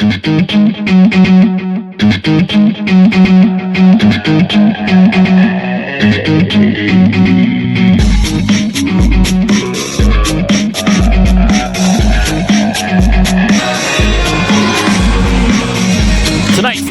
Tonight's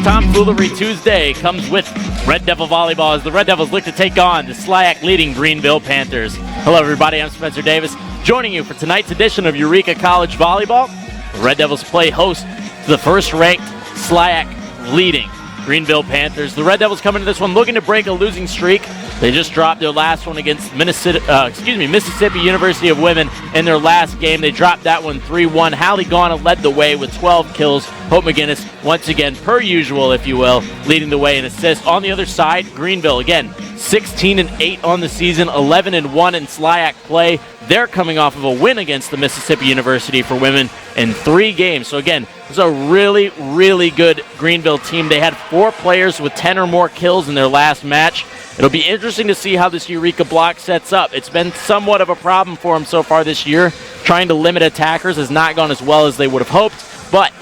Tomfoolery Tuesday comes with Red Devil Volleyball as the Red Devils look to take on the SLIAC leading Greenville Panthers. Hello everybody, I'm Spencer Davis, joining you for tonight's edition of Eureka College Volleyball. The Red Devils play host to the first-ranked SLIAC leading Greenville Panthers. The Red Devils come into this one looking to break a losing streak. They just dropped their last one against Mississippi University of Women in their last game. They dropped that one 3-1. Hallie Gauna led the way with 12 kills. Hope McGinnis, once again, per usual, if you will, leading the way in assists. On the other side, Greenville, again, 16-8 on the season, 11-1 in SLIAC play. They're coming off of a win against the Mississippi University for Women in 3 games. So again, this is a really, really good Greenville team. They had 4 players with 10 or more kills in their last match. It'll be interesting to see how this Eureka block sets up. It's been somewhat of a problem for them so far this year. Trying to limit attackers has not gone as well as they would have hoped, but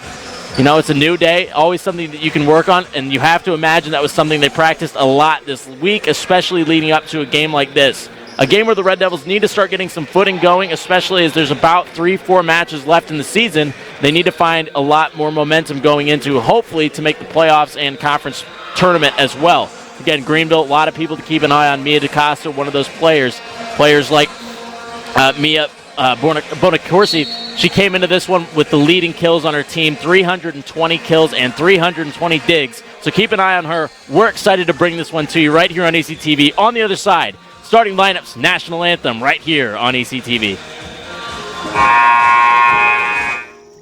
you know, it's a new day, always something that you can work on, and you have to imagine that was something they practiced a lot this week, especially leading up to a game like this. A game where the Red Devils need to start getting some footing going, especially as there's about 3-4 matches left in the season. They need to find a lot more momentum going into, hopefully, to make the playoffs and conference tournament as well. Again, Greenville, a lot of people to keep an eye on. Mia DaCosta, one of those players. Players like Mia Bonacorsi, she came into this one with the leading kills on her team, 320 kills and 320 digs. So keep an eye on her. We're excited to bring this one to you right here on ACTV. On the other side, starting lineups, national anthem right here on ACTV.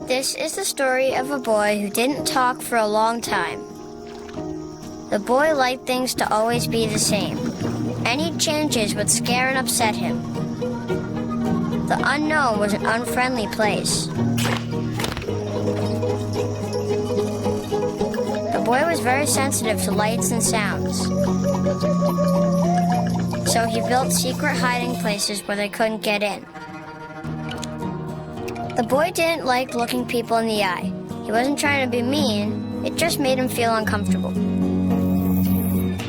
This is the story of a boy who didn't talk for a long time. The boy liked things to always be the same. Any changes would scare and upset him. The unknown was an unfriendly place. The boy was very sensitive to lights and sounds. So he built secret hiding places where they couldn't get in. The boy didn't like looking people in the eye. He wasn't trying to be mean, it just made him feel uncomfortable.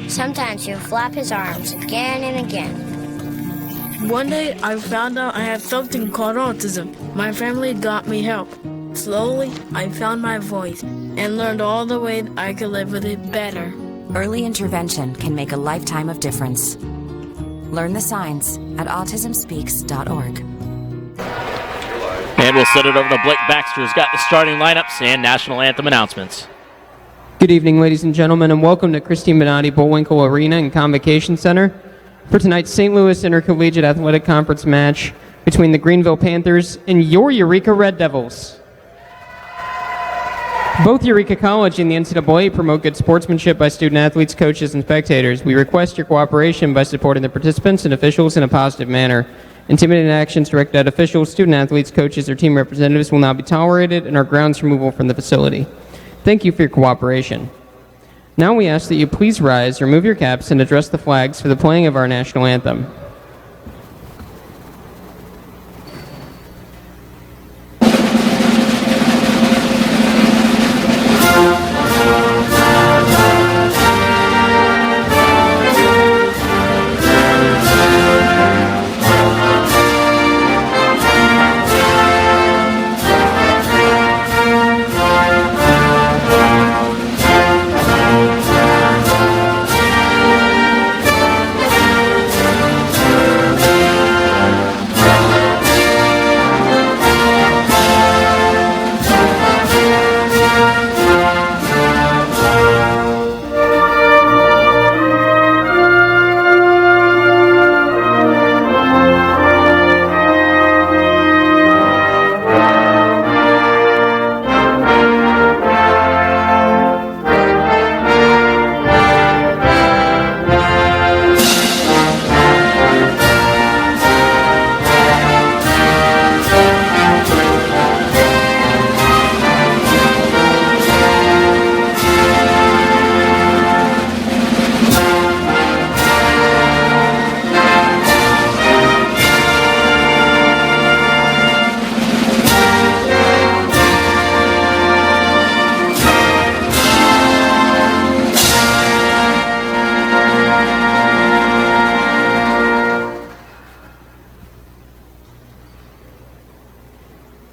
Sometimes he would flap his arms again and again. One day, I found out I had something called autism. My family got me help. Slowly, I found my voice and learned all the ways I could live with it better. Early intervention can make a lifetime of difference. Learn the signs at autismspeaks.org. And we'll send it over to Blake Baxter, who's got the starting lineups and national anthem announcements. Good evening, ladies and gentlemen, and welcome to Christine Benatti Bullwinkle Arena and Convocation Center for tonight's St. Louis Intercollegiate Athletic Conference match between the Greenville Panthers and your Eureka Red Devils. Both Eureka College and the NCAA promote good sportsmanship by student athletes, coaches, and spectators. We request your cooperation by supporting the participants and officials in a positive manner. Intimidating actions directed at officials, student athletes, coaches, or team representatives will not be tolerated and are grounds removal from the facility. Thank you for your cooperation. Now we ask that you please rise, remove your caps, and address the flags for the playing of our national anthem.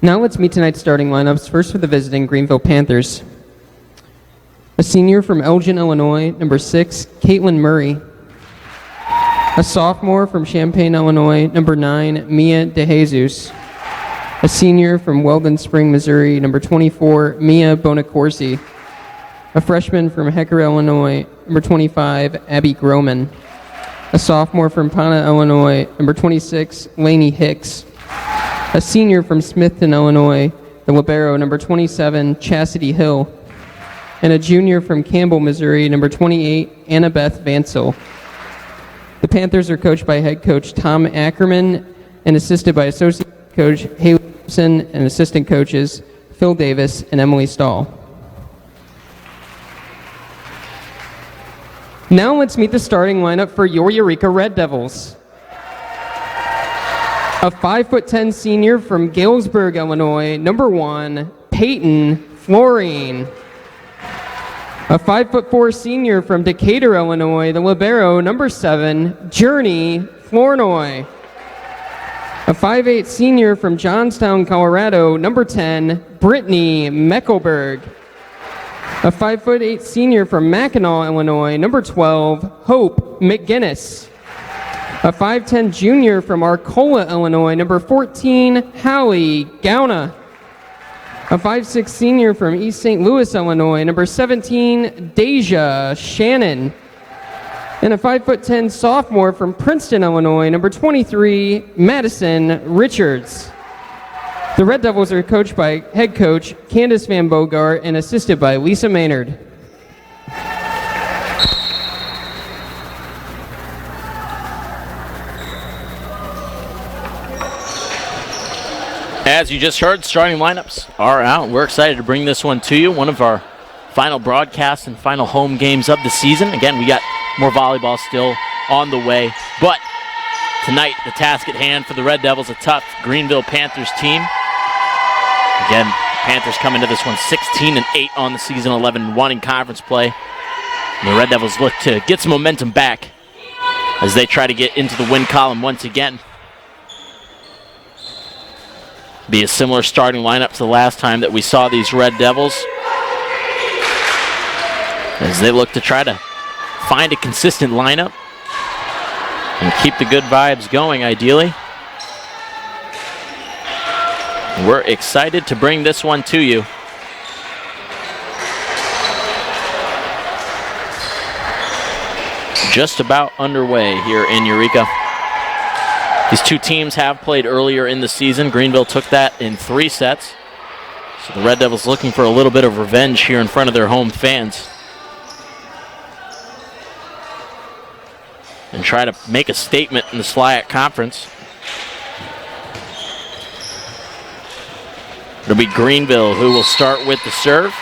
Now let's meet tonight's starting lineups. First for the visiting Greenville Panthers. A senior from Elgin, Illinois, number 6, Caitlin Murray. A sophomore from Champaign, Illinois, number 9, Mia DeJesus. A senior from Weldon Spring, Missouri, number 24, Mia Bonacorsi. A freshman from Hecker, Illinois, number 25, Abby Groman. A sophomore from Pana, Illinois, number 26, Lainey Hicks. A senior from Smithton, Illinois, the libero, number 27, Chastity Hill. And a junior from Campbell, Missouri, number 28, Annabeth Vansel. The Panthers are coached by head coach Tom Ackerman and assisted by associate coach Haley Gibson and assistant coaches Phil Davis and Emily Stahl. Now let's meet the starting lineup for your Eureka Red Devils. A 5'10" senior from Galesburg, Illinois, number 1, Peyton Florine. A 5'4" senior from Decatur, Illinois, the libero, number 7, Journey Flournoy. A 5'8" senior from Johnstown, Colorado, number 10, Brittany Meckelberg. A 5'8" senior from Mackinac, Illinois, number 12, Hope McGinnis. A 5'10" junior from Arcola, Illinois, number 14, Hallie Gauna. A 5'6" senior from East St. Louis, Illinois, number 17, Deja Shannon. And a 5'10" sophomore from Princeton, Illinois, number 23, Madison Richards. The Red Devils are coached by head coach Candace Van Bogart and assisted by Lisa Maynard. As you just heard, starting lineups are out. We're excited to bring this one to you. One of our final broadcasts and final home games of the season. Again, we got more volleyball still on the way. But tonight, the task at hand for the Red Devils, a tough Greenville Panthers team. Again, Panthers come into this one 16-8 on the season, 11-1 in conference play. And the Red Devils look to get some momentum back as they try to get into the win column once again. Be a similar starting lineup to the last time that we saw these Red Devils, as they look to try to find a consistent lineup and keep the good vibes going, ideally. We're excited to bring this one to you. Just about underway here in Eureka. These two teams have played earlier in the season. Greenville took that in 3 sets. So the Red Devils looking for a little bit of revenge here in front of their home fans. And try to make a statement in the SLIAC Conference. It'll be Greenville who will start with the serve.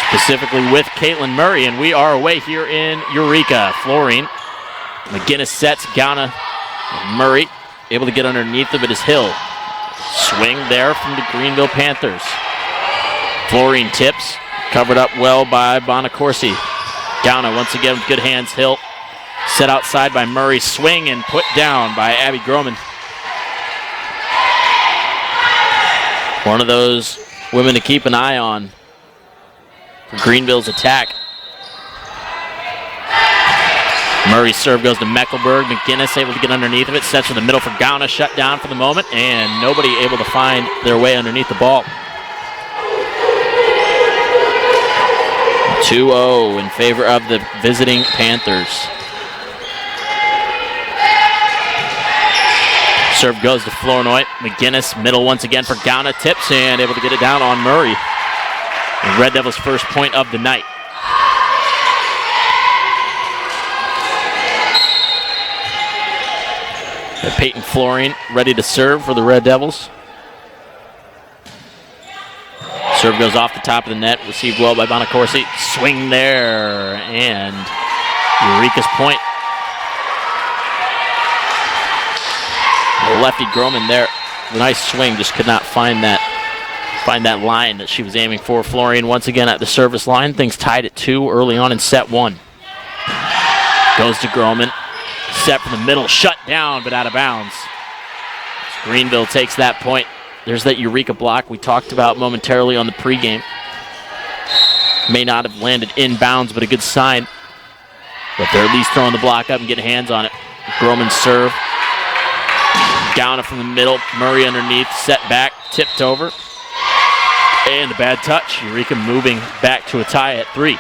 Specifically with Caitlin Murray, and we are away here in Eureka. Florine, McGinnis sets, Gauna, Murray able to get underneath of it is Hill. Swing there from the Greenville Panthers. Florine tips, covered up well by Bonacorsi. Gauna once again with good hands, Hill. Set outside by Murray, swing and put down by Abby Groman. One of those women to keep an eye on for Greenville's attack. Murray's serve goes to Meckelberg. McGinnis able to get underneath of it. Sets to the middle for Gauna. Shut down for the moment. And nobody able to find their way underneath the ball. 2-0 in favor of the visiting Panthers. Serve goes to Flournoy. McGinnis, middle once again for Gauna. Tips and able to get it down on Murray. And Red Devils' first point of the night. And Peyton Florine ready to serve for the Red Devils. Serve goes off the top of the net. Received well by Bonacorsi. Swing there. And Eureka's point. The lefty Groman there. Nice swing. Just could not find that line that she was aiming for. Florine once again at the service line. Things tied at 2 early on in set 1. Goes to Groman. Set from the middle. Shut down, but out of bounds. Greenville takes that point. There's that Eureka block we talked about momentarily on the pregame. May not have landed inbounds, but a good sign. But they're at least throwing the block up and getting hands on it. Groman's serve. Down it from the middle. Murray underneath. Set back. Tipped over. And a bad touch. Eureka moving back to a tie at 3.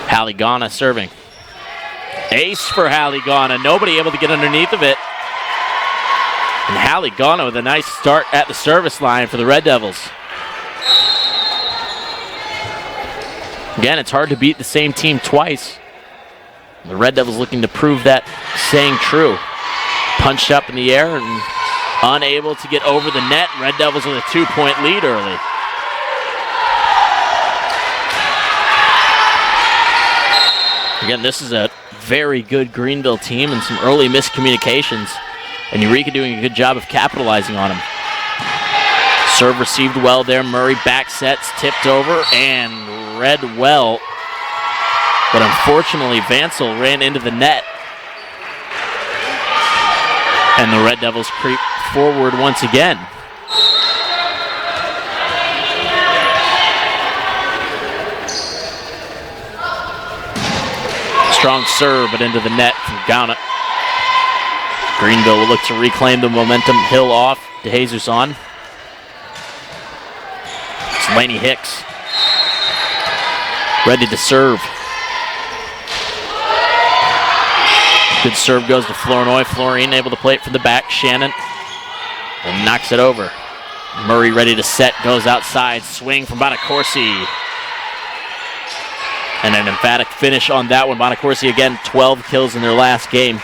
Haligana serving. Ace for Haligana. Nobody able to get underneath of it. And Haligana with a nice start at the service line for the Red Devils. Again, it's hard to beat the same team twice. The Red Devils looking to prove that saying true. Punched up in the air and unable to get over the net. Red Devils with a 2-point lead early. Again, this is a very good Greenville team and some early miscommunications. And Eureka doing a good job of capitalizing on them. Serve received well there. Murray back sets, tipped over, and read well. But unfortunately, Vansel ran into the net. And the Red Devils creep forward once again. Strong serve, but into the net from Gauna. Greenville will look to reclaim the momentum. Hill off, DeJesus on. It's Laney Hicks. Ready to serve. Good serve goes to Flournoy. Florine able to play it from the back. Shannon and knocks it over. Murray ready to set, goes outside. Swing from Bonacorsi. And an emphatic finish on that one. Bonacorsi again, 12 kills in their last game.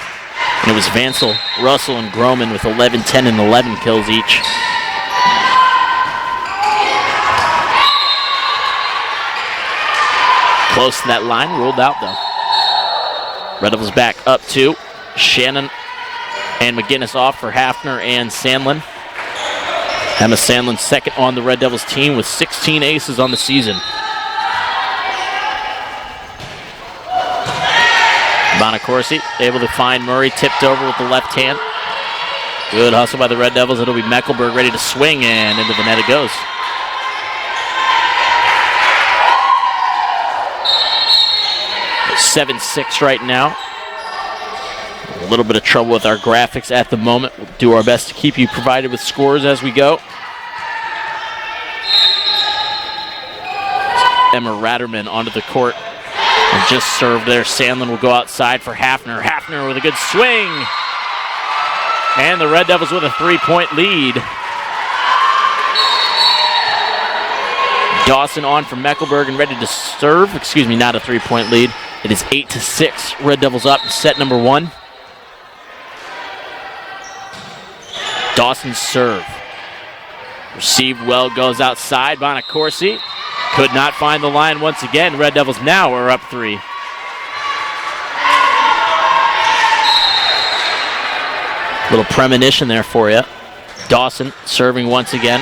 And it was Vansel, Russell, and Groman with 11, 10, and 11 kills each. Close to that line, ruled out though. Red Devils back up 2. Shannon and McGinnis off for Hafner and Sandlin. Emma Sandlin second on the Red Devils team with 16 aces on the season. Bonacorsi able to find Murray, tipped over with the left hand. Good hustle by the Red Devils. It'll be Mecklenburg ready to swing, and into the net it goes. It's 7-6 right now. A little bit of trouble with our graphics at the moment. We'll do our best to keep you provided with scores as we go. Emma Ratterman onto the court. And just served there. Sandlin will go outside for Hafner. Hafner with a good swing. And the Red Devils with a 3-point lead. Dawson on for Mecklenburg and ready to serve. Excuse me, not a 3-point lead. It is 8-6. Red Devils up, set number 1. Dawson's serve. Received well, goes outside. Bonacorsi could not find the line once again. Red Devils now are up 3. Little premonition there for you. Dawson serving once again.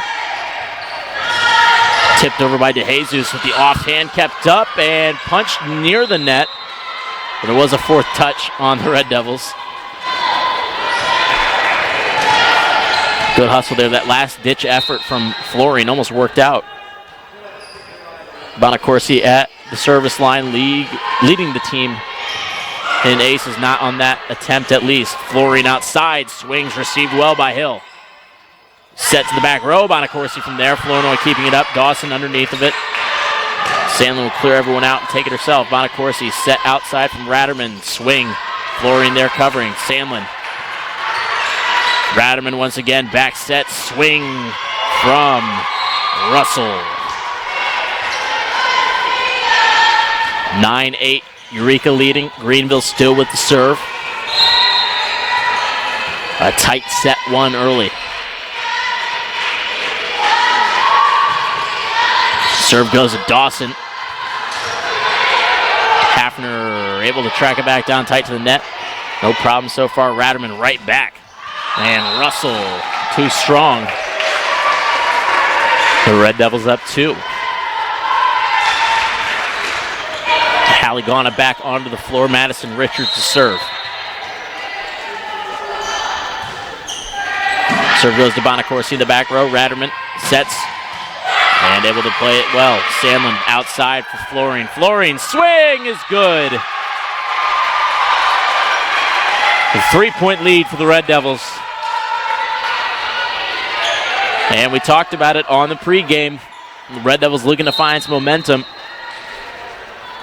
Tipped over by DeJesus with the offhand, kept up and punched near the net. But it was a 4th touch on the Red Devils. Good hustle there. That last-ditch effort from Florine almost worked out. Bonacorsi at the service line, leading the team in aces, not on that attempt at least. Florine outside, swings, received well by Hill. Set to the back row, Bonacorsi from there. Flournoy keeping it up, Dawson underneath of it. Sandlin will clear everyone out and take it herself. Bonacorsi set outside from Ratterman, swing. Florine there covering, Sandlin. Ratterman once again, back set, swing from Russell. 9-8, Eureka leading. Greenville still with the serve. A tight set 1 early. Serve goes to Dawson. Hafner able to track it back down tight to the net. No problem so far. Ratterman right back. And Russell too strong. The Red Devils up 2. Saligana back onto the floor. Madison Richards to serve. Serve goes to Bonacorsi in the back row. Ratterman sets and able to play it well. Sandlin outside for Florine. Florine swing is good. A 3-point lead for the Red Devils. And we talked about it on the pregame. The Red Devils looking to find some momentum.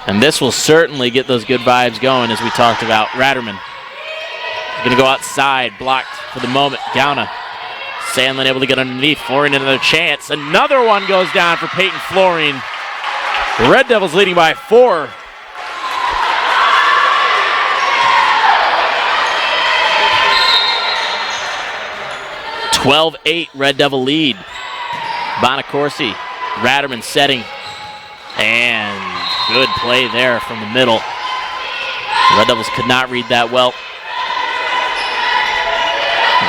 And this will certainly get those good vibes going, as we talked about. Ratterman going to go outside, blocked for the moment. Gauna. Sandlin able to get underneath. Florine another chance. Another one goes down for Peyton Florine. The Red Devils leading by 4. (12-8) Red Devil lead. Bonacorsi, Ratterman setting, and good play there from the middle. The Red Devils could not read that well.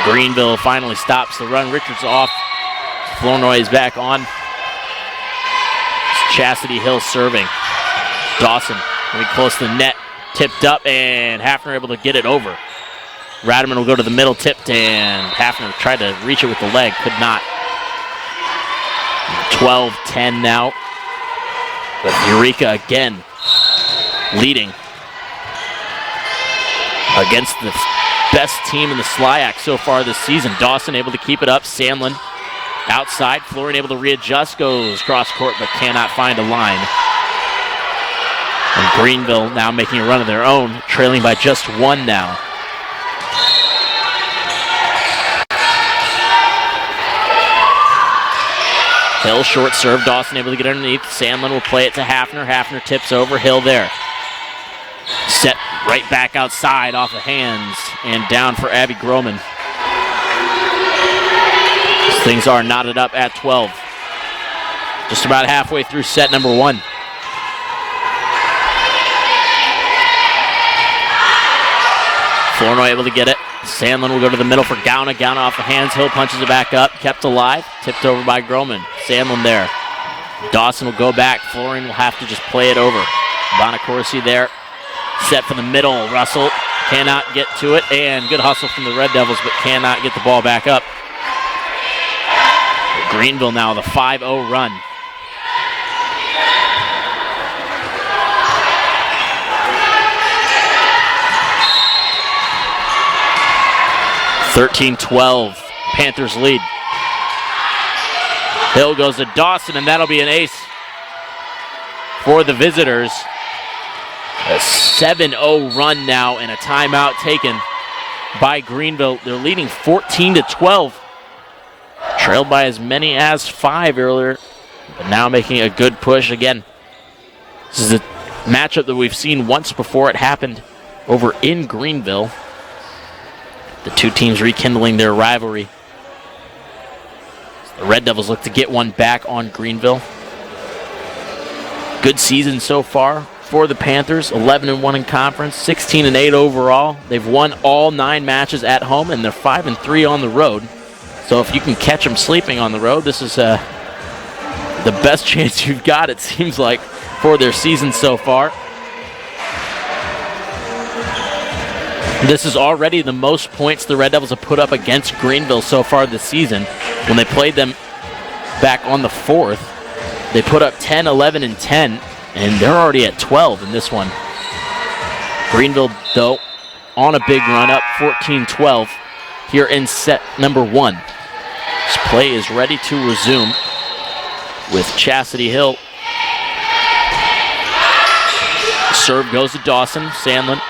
Greenville finally stops the run. Richards off. Flournoy is back on. It's Chastity Hill serving. Dawson getting close to the net. Tipped up, and Hafner able to get it over. Ratterman will go to the middle, tipped, and Hafner tried to reach it with the leg. Could not. 12-10 now. But Eureka again leading against the best team in the SLIAC so far this season. Dawson able to keep it up. Sandlin outside. Florine able to readjust. Goes cross court but cannot find a line. And Greenville now making a run of their own, trailing by just 1 now. Hill short serve. Dawson able to get underneath. Sandlin will play it to Hafner. Hafner tips over. Hill there. Set right back outside off the hands and down for Abby Groman. Things are knotted up at 12. Just about halfway through set number 1. Flournoy able to get it. Sandlin will go to the middle for Gauna. Gauna off the hands. Hill punches it back up. Kept alive. Tipped over by Groman. Sandlin there. Dawson will go back. Florine will have to just play it over. Bonacorsi there. Set for the middle. Russell cannot get to it. And good hustle from the Red Devils, but cannot get the ball back up. Greenville now with a 5-0 run. (13-12) Panthers lead. Hill goes to Dawson, and that'll be an ace for the visitors. A 7-0 run now and a timeout taken by Greenville. They're leading 14-12. Trailed by as many as 5 earlier, but now making a good push again. This is a matchup that we've seen once before it happened over in Greenville. The two teams rekindling their rivalry. The Red Devils look to get one back on Greenville. Good season so far for the Panthers. 11-1 in conference, 16-8 overall. They've won all 9 matches at home, and they're 5-3 on the road. So if you can catch them sleeping on the road, this is the best chance you've got, it seems like, for their season so far. This is already the most points the Red Devils have put up against Greenville so far this season. When they played them back on the 4th, they put up 10, 11, and 10, and they're already at 12 in this one. Greenville, though, on a big run up, 14-12 here in set number 1. This play is ready to resume with Chastity Hill. Serve goes to Dawson. Sandlin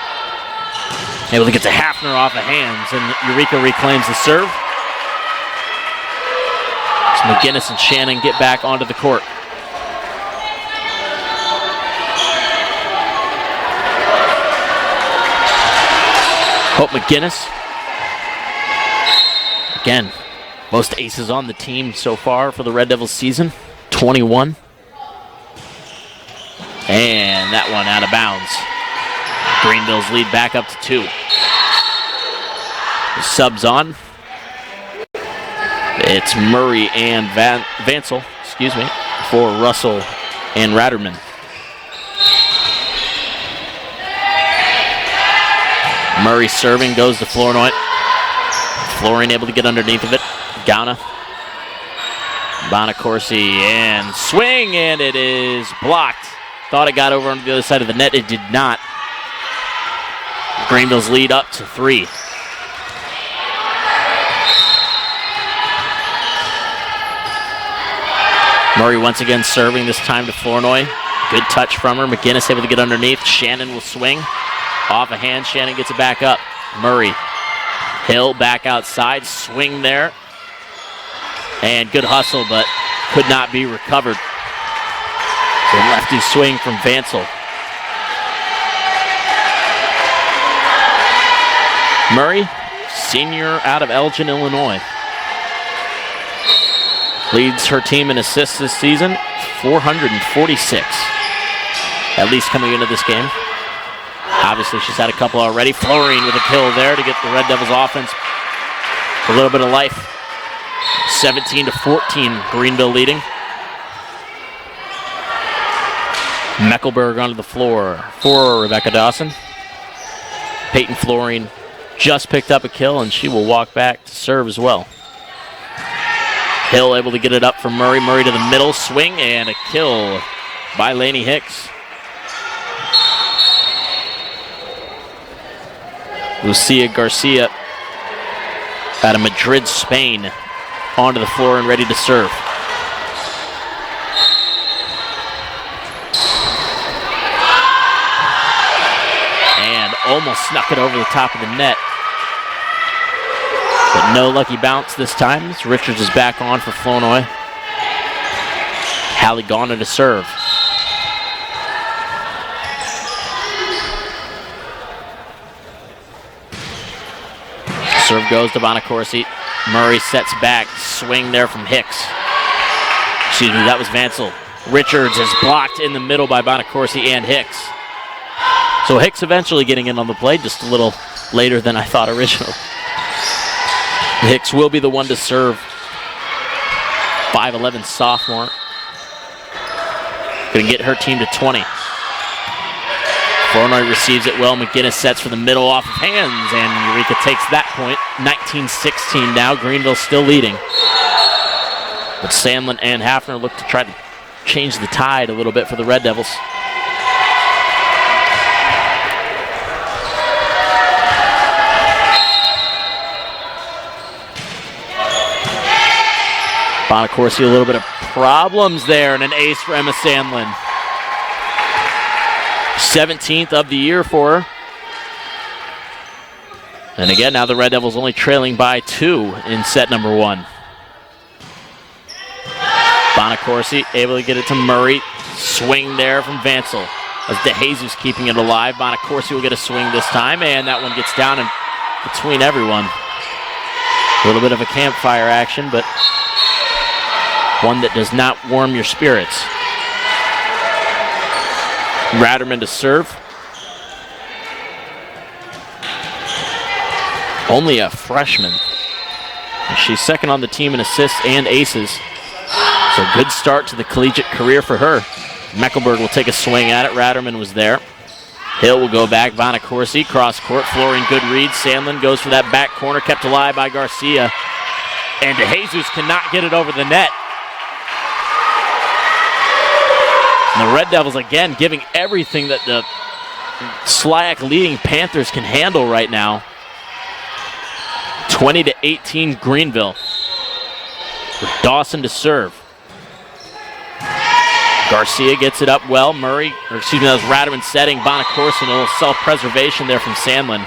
able to get to Hafner off the hands, and Eureka reclaims the serve. So McGinnis and Shannon get back onto the court. Hope McGinnis. Again, most aces on the team so far for the Red Devils season, 21. And that one out of bounds. Greenville's lead back up to 2. The subs on. It's Murray and Vansel, for Russell and Ratterman. Murray serving, goes to Flournoy. Florian able to get underneath of it. Gauna. Bonacorsi and swing, and it is blocked. Thought it got over on the other side of the net. It did not. Greenville's lead up to 3. Murray once again serving, this time to Flournoy. Good touch from her. McGinnis able to get underneath. Shannon will swing. Off a hand, Shannon gets it back up. Murray. Hill back outside. Swing there. And good hustle, but could not be recovered. The lefty swing from Vansel. Murray, senior out of Elgin, Illinois. Leads her team in assists this season, 446. At least coming into this game. Obviously, she's had a couple already. Florine with a kill there to get the Red Devils offense a little bit of life. 17-14, Greenville leading. Meckelberg onto the floor for Rebecca Dawson. Peyton Florine just picked up a kill, and she will walk back to serve as well. Hill able to get it up from Murray. Murray to the middle, swing, and a kill by Lainey Hicks. Lucia Garcia out of Madrid, Spain, onto the floor and ready to serve. And almost snuck it over the top of the net. But no lucky bounce this time. As Richards is back on for Flournoy. Hallie Garner to serve. Serve goes to Bonacorsi. Murray sets back. Swing there from Hicks. Excuse me, that was Vansel. Richards is blocked in the middle by Bonacorsi and Hicks. So Hicks eventually getting in on the play, just a little later than I thought originally. Hicks will be the one to serve. 5'11" sophomore. Going to get her team to 20. Flournoy receives it well. McGinnis sets for the middle off of hands, and Eureka takes that point. 19-16 now. Greenville still leading. But Sandlin and Hafner look to try to change the tide a little bit for the Red Devils. Bonacorsi, a little bit of problems there, and an ace for Emma Sandlin. 17th of the year for her. And again, now the Red Devils only trailing by 2 in set number 1. Bonacorsi able to get it to Murray. Swing there from Vansel. As DeJesus keeping it alive. Bonacorsi will get a swing this time, and that one gets down in between everyone. A little bit of a campfire action, but one that does not warm your spirits. Ratterman to serve. Only a freshman. She's second on the team in assists and aces. So good start to the collegiate career for her. Meckelberg will take a swing at it. Ratterman was there. Hill will go back. Bonacorsi, cross court. Flooring, good read. Sandlin goes for that back corner, kept alive by Garcia. And DeJesus cannot get it over the net. And the Red Devils, again, giving everything that the SLIAC leading Panthers can handle right now. 20-18 Greenville. With Dawson to serve. Garcia gets it up well. Murray, or excuse me, that was Ratterman setting. Bonacorsi, a little self-preservation there from Sandlin.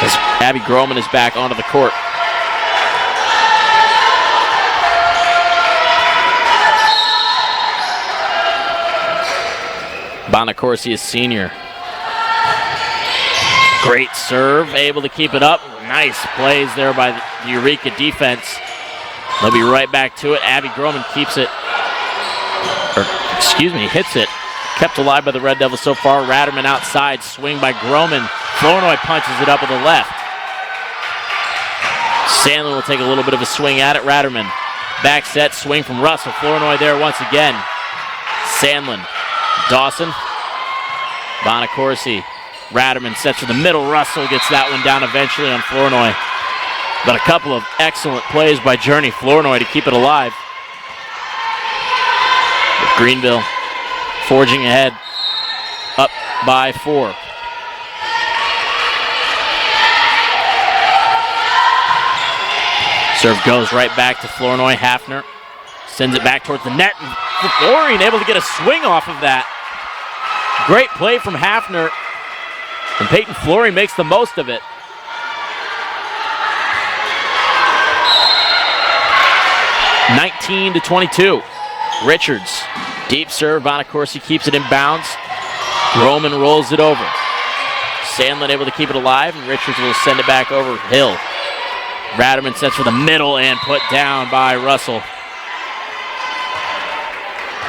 As Abby Groman is back onto the court. Bonacorsi is senior. Great serve, able to keep it up. Nice plays there by the Eureka defense. They'll be right back to it. Abby Groman keeps it, hits it. Kept alive by the Red Devils so far. Ratterman outside, swing by Groman. Flournoy punches it up with the left. Sandlin will take a little bit of a swing at it. Ratterman, back set, swing from Russell. Flournoy there once again. Sandlin, Dawson, Bonacorsi. Ratterman sets for the middle. Russell gets that one down eventually on Flournoy. But a couple of excellent plays by Journey Flournoy to keep it alive. But Greenville forging ahead, up by 4. Serve goes right back to Flournoy. Hafner sends it back towards the net. Flournoy able to get a swing off of that. Great play from Hafner. And Peyton Flory makes the most of it. (19-22). Richards, deep serve. Bonacorsi keeps it in bounds. Groman rolls it over. Sandlin able to keep it alive, and Richards will send it back over Hill. Ratterman sets for the middle and put down by Russell.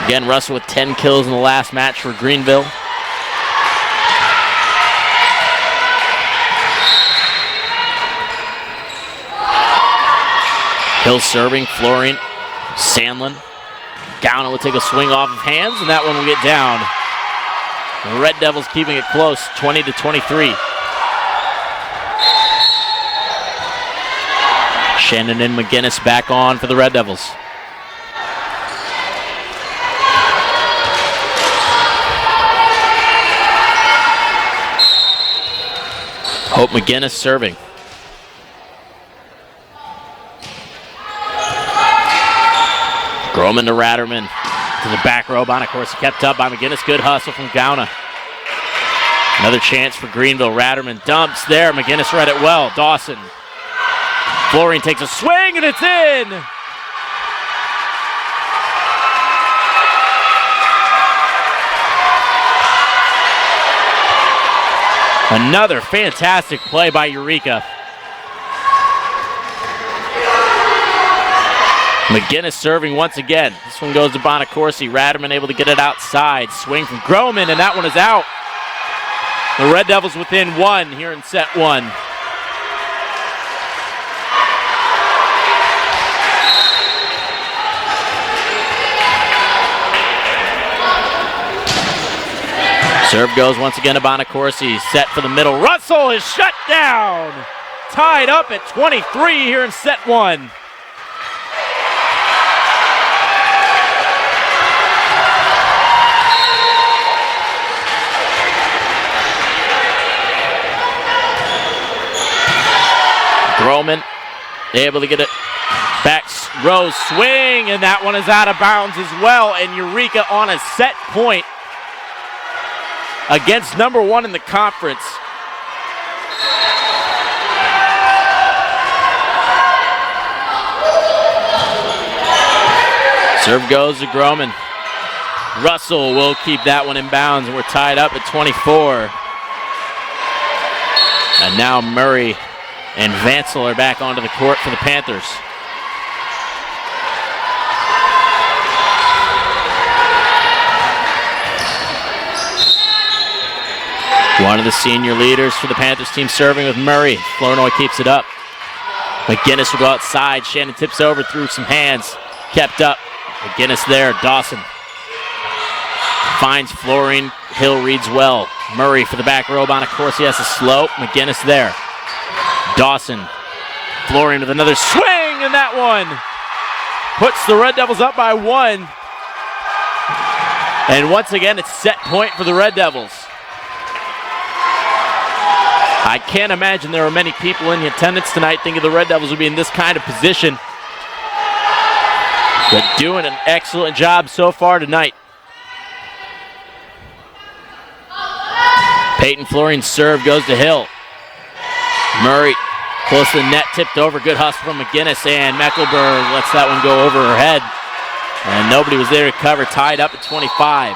Again, Russell with 10 kills in the last match for Greenville. Hill serving, Florian, Sandlin. Gowna will take a swing off of hands, and that one will get down. The Red Devils keeping it close, 20-23. Shannon and McGinnis back on for the Red Devils. Hope McGinnis serving. Groman to Ratterman to the back row. Bonacorsi kept up by McGinnis. Good hustle from Gowna. Another chance for Greenville. Ratterman dumps there. McGinnis read it well. Dawson. Florian takes a swing and it's in. Another fantastic play by Eureka. McGinnis serving once again. This one goes to Bonacorsi. Ratterman able to get it outside. Swing from Groman, and that one is out. The Red Devils within 1 here in set 1. Serve goes once again to Bonacorsi. Set for the middle. Russell is shut down. Tied up at 23 here in set 1. Groman able to get it back row swing, and that one is out of bounds as well. And Eureka on a set point against number 1 in the conference. Serve goes to Groman. Russell will keep that one in bounds, and we're tied up at 24. And now Murray and Vansel are back onto the court for the Panthers. One of the senior leaders for the Panthers team serving with Murray. Flournoy keeps it up. McGinnis will go outside. Shannon tips over through some hands. Kept up. McGinnis there. Dawson finds Florian. Hill reads well. Murray for the back row. Bonacorsi has a slope. McGinnis there. Dawson. Florian with another swing, and that one puts the Red Devils up by 1. And once again, it's set point for the Red Devils. I can't imagine there are many people in attendance tonight thinking the Red Devils would be in this kind of position. But doing an excellent job so far tonight. Peyton Florian's serve goes to Hill. Murray close to the net, tipped over. Good hustle from McGinnis, and Mecklenburg lets that one go over her head. And nobody was there to cover, tied up at 25.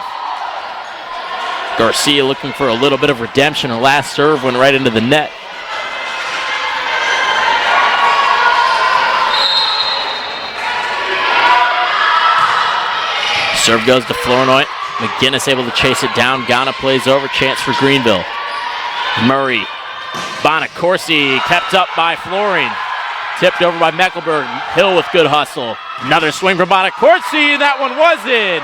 Garcia looking for a little bit of redemption. Her last serve went right into the net. Serve goes to Flournoy. McGinnis able to chase it down. Gowna plays over. Chance for Greenville. Murray. Bonacorsi kept up by Florian. Tipped over by Mecklenburg. Hill with good hustle. Another swing from Bonacorsi, and that one was in.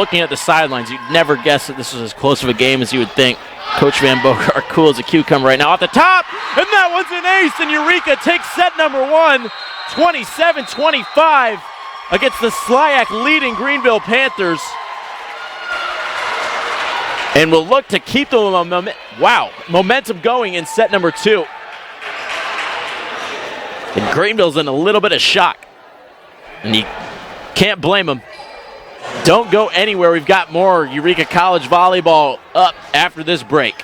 looking at the sidelines, you'd never guess that this was as close of a game as you would think. Coach Van Bogart cool as a cucumber right now off the top, and that one's an ace, and Eureka takes set number 1, 27-25 against the SLIAC leading Greenville Panthers. And will look to keep the momentum going in set number 2. And Greenville's in a little bit of shock, and you can't blame them. Don't go anywhere. We've got more Eureka College volleyball up after this break.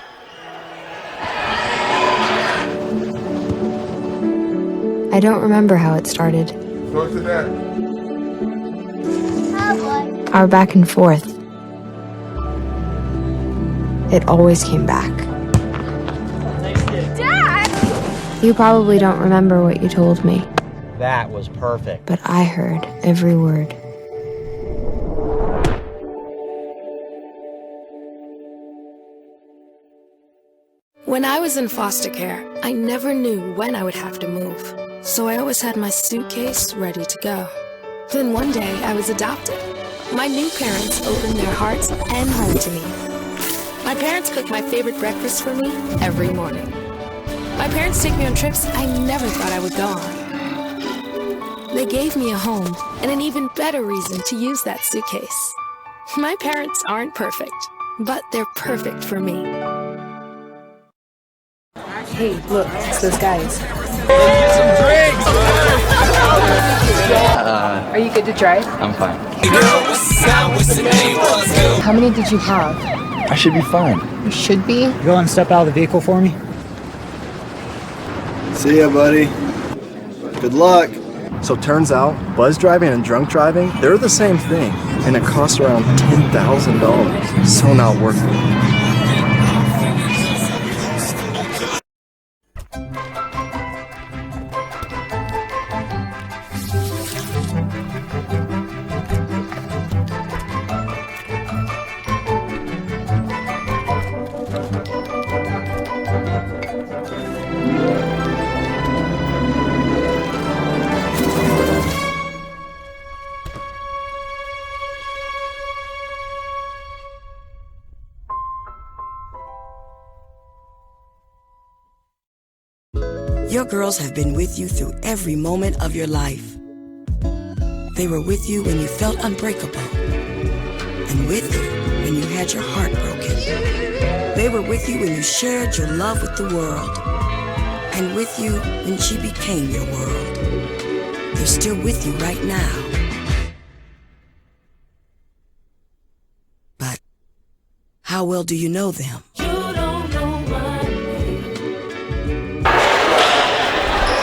I don't remember how it started. Go to that. Our back and forth. It always came back. Dad! You probably don't remember what you told me. That was perfect. But I heard every word. When I was in foster care, I never knew when I would have to move, so I always had my suitcase ready to go. Then one day, I was adopted. My new parents opened their hearts and home to me. My parents cook my favorite breakfast for me every morning. My parents take me on trips I never thought I would go on. They gave me a home and an even better reason to use that suitcase. My parents aren't perfect, but they're perfect for me. Hey, look, it's those guys. Are you good to drive? I'm fine. How many did you have? I should be fine. You should be? You go and step out of the vehicle for me? See ya, buddy. Good luck. So turns out, buzz driving and drunk driving, they're the same thing, and it costs around $10,000. So not worth it. Your girls have been with you through every moment of your life. They were with you when you felt unbreakable, and with you when you had your heart broken. They were with you when you shared your love with the world, and with you when she became your world. They're still with you right now. But how well do you know them?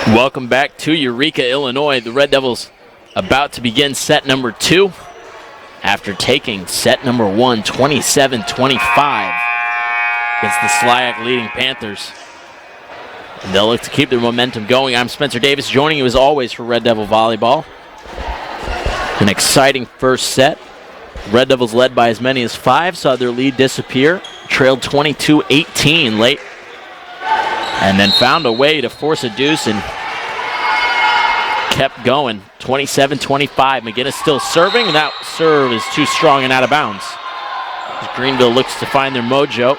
Welcome back to Eureka, Illinois. The Red Devils about to begin set number 2 after taking set number 1, 27-25 against the SLIAC leading Panthers. And they'll look to keep their momentum going. I'm Spencer Davis, joining you as always for Red Devil Volleyball. An exciting first set. Red Devils led by as many as 5, saw their lead disappear, trailed 22-18 late, and then found a way to force a deuce and kept going. 27-25. McGinnis still serving, and that serve is too strong and out of bounds. As Greenville looks to find their mojo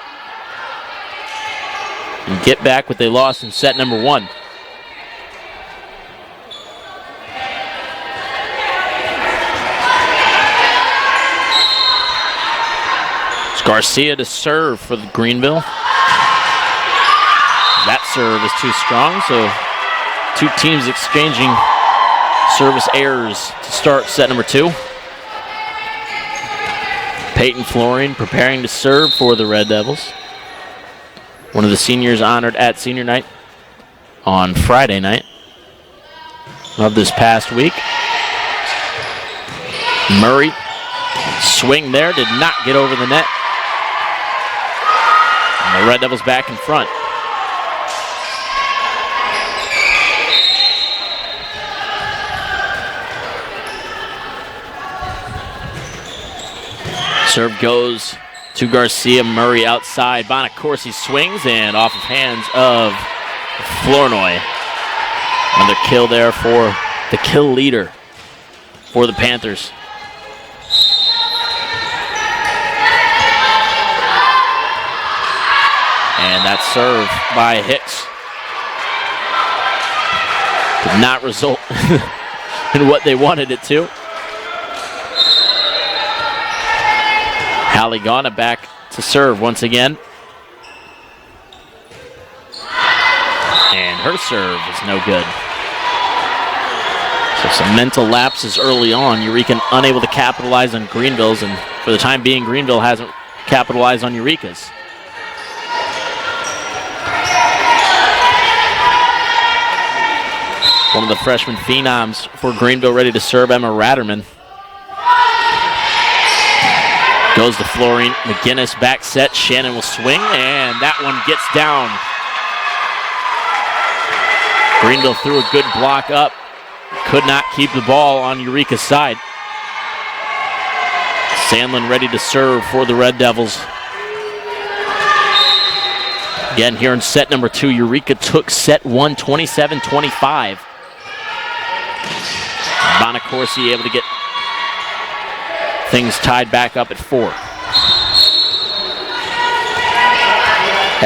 and get back what they lost in set number 1. It's Garcia to serve for the Greenville. That serve is too strong, so two teams exchanging service errors to start set number 2. Peyton Flooring preparing to serve for the Red Devils. One of the seniors honored at senior night on Friday night of this past week. Murray, swing there, did not get over the net. And the Red Devils back in front. Serve goes to Garcia. Murray outside. Bonacorsi swings and off of hands of Flournoy. Another kill there for the kill leader for the Panthers. And that serve by Hicks did not result in what they wanted it to. Haligana back to serve once again. And her serve is no good. So some mental lapses early on. Eureka unable to capitalize on Greenville's, and for the time being, Greenville hasn't capitalized on Eureka's. One of the freshman phenoms for Greenville ready to serve, Emma Ratterman. Goes to Florine McGinnis, back set. Shannon will swing, and that one gets down. Greenville threw a good block up. Could not keep the ball on Eureka's side. Sandlin ready to serve for the Red Devils. Again, here in set number 2, Eureka took set 1, 27-25. Bonacorsi able to get things tied back up at 4.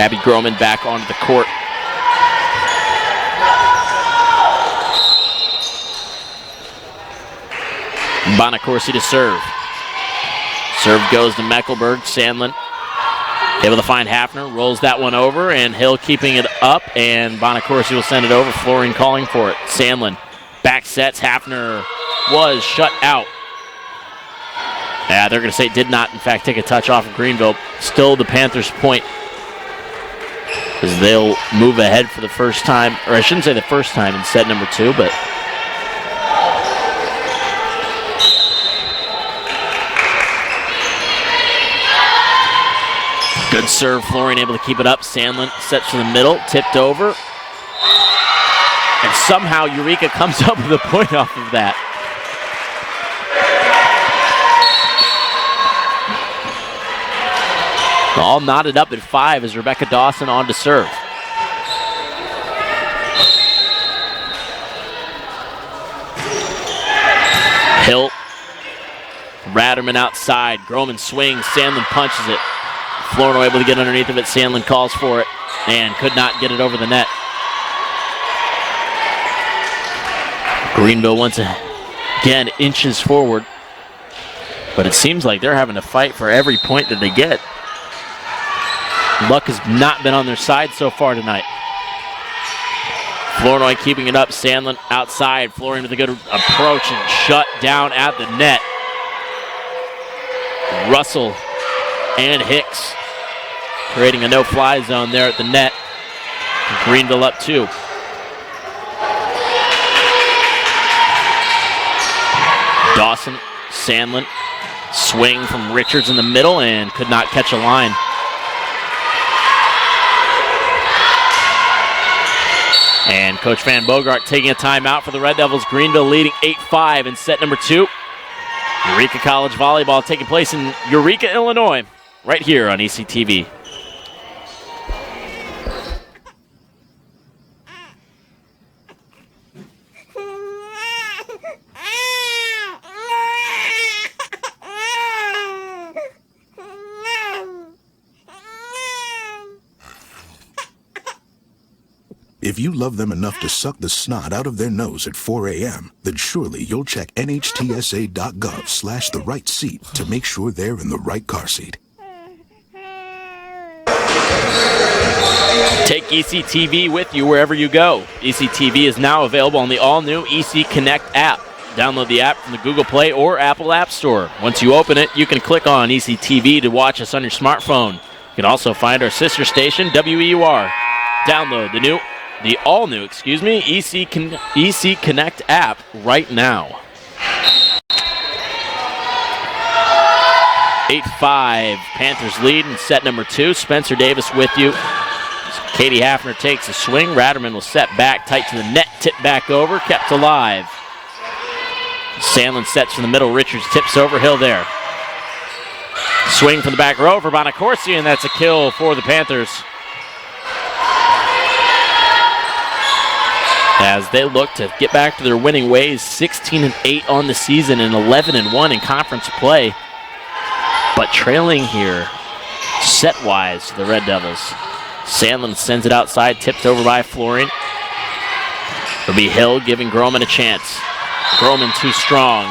Abby Groman back onto the court. Bonacorsi to serve. Serve goes to Mecklenburg. Sandlin able to find Hafner. Rolls that one over, and Hill keeping it up, and Bonacorsi will send it over. Florine calling for it. Sandlin back sets. Hafner was shut out. Yeah, they're going to say it did not, in fact, take a touch off of Greenville. Still the Panthers' point, because they'll move ahead for the first time, or I shouldn't say the first time in set number 2, but good serve. Florine able to keep it up. Sandlin sets to the middle, tipped over, and somehow Eureka comes up with a point off of that. All knotted up at 5 as Rebecca Dawson on to serve. Hill, Ratterman outside. Groman swings. Sandlin punches it. Florino able to get underneath of it. Sandlin calls for it and could not get it over the net. Greenville once again inches forward, but it seems like they're having to fight for every point that they get. Luck has not been on their side so far tonight. Flournoy keeping it up. Sandlin outside. Florian with a good approach and shut down at the net. Russell and Hicks creating a no-fly zone there at the net. Greenville up 2. Dawson, Sandlin, swing from Richards in the middle and could not catch a line. And Coach Van Bogart taking a timeout for the Red Devils. Greenville leading 8-5 in set number 2. Eureka College Volleyball taking place in Eureka, Illinois, right here on ECTV. If you love them enough to suck the snot out of their nose at 4 a.m., then surely you'll check nhtsa.gov/the right seat to make sure they're in the right car seat. Take ECTV with you wherever you go. ECTV is now available on the all-new EC Connect app. Download the app from the Google Play or Apple App Store. Once you open it, you can click on ECTV to watch us on your smartphone. You can also find our sister station, WEUR. Download the all-new EC Connect app right now. 8-5, Panthers lead in set number 2. Spencer Davis with you. Katie Hafner takes a swing. Ratterman will set back, tight to the net, tip back over, kept alive. Sandlin sets from the middle. Richards tips over. Hill there. Swing from the back row for Bonacorsi, and that's a kill for the Panthers. As they look to get back to their winning ways, 16-8 on the season and 11-1 in conference play. But trailing here, set-wise, the Red Devils. Sandlin sends it outside, tipped over by Florian. It'll be Hill giving Groman a chance. Groman too strong.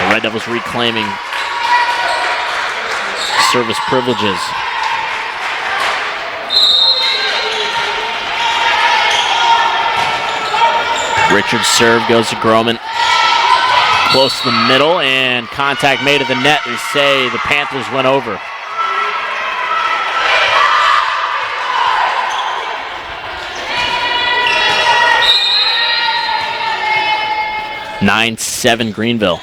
The Red Devils reclaiming service privileges. Richard's serve goes to Groman. Close to the middle, and contact made at the net. They say the Panthers went over. (9-7) Greenville.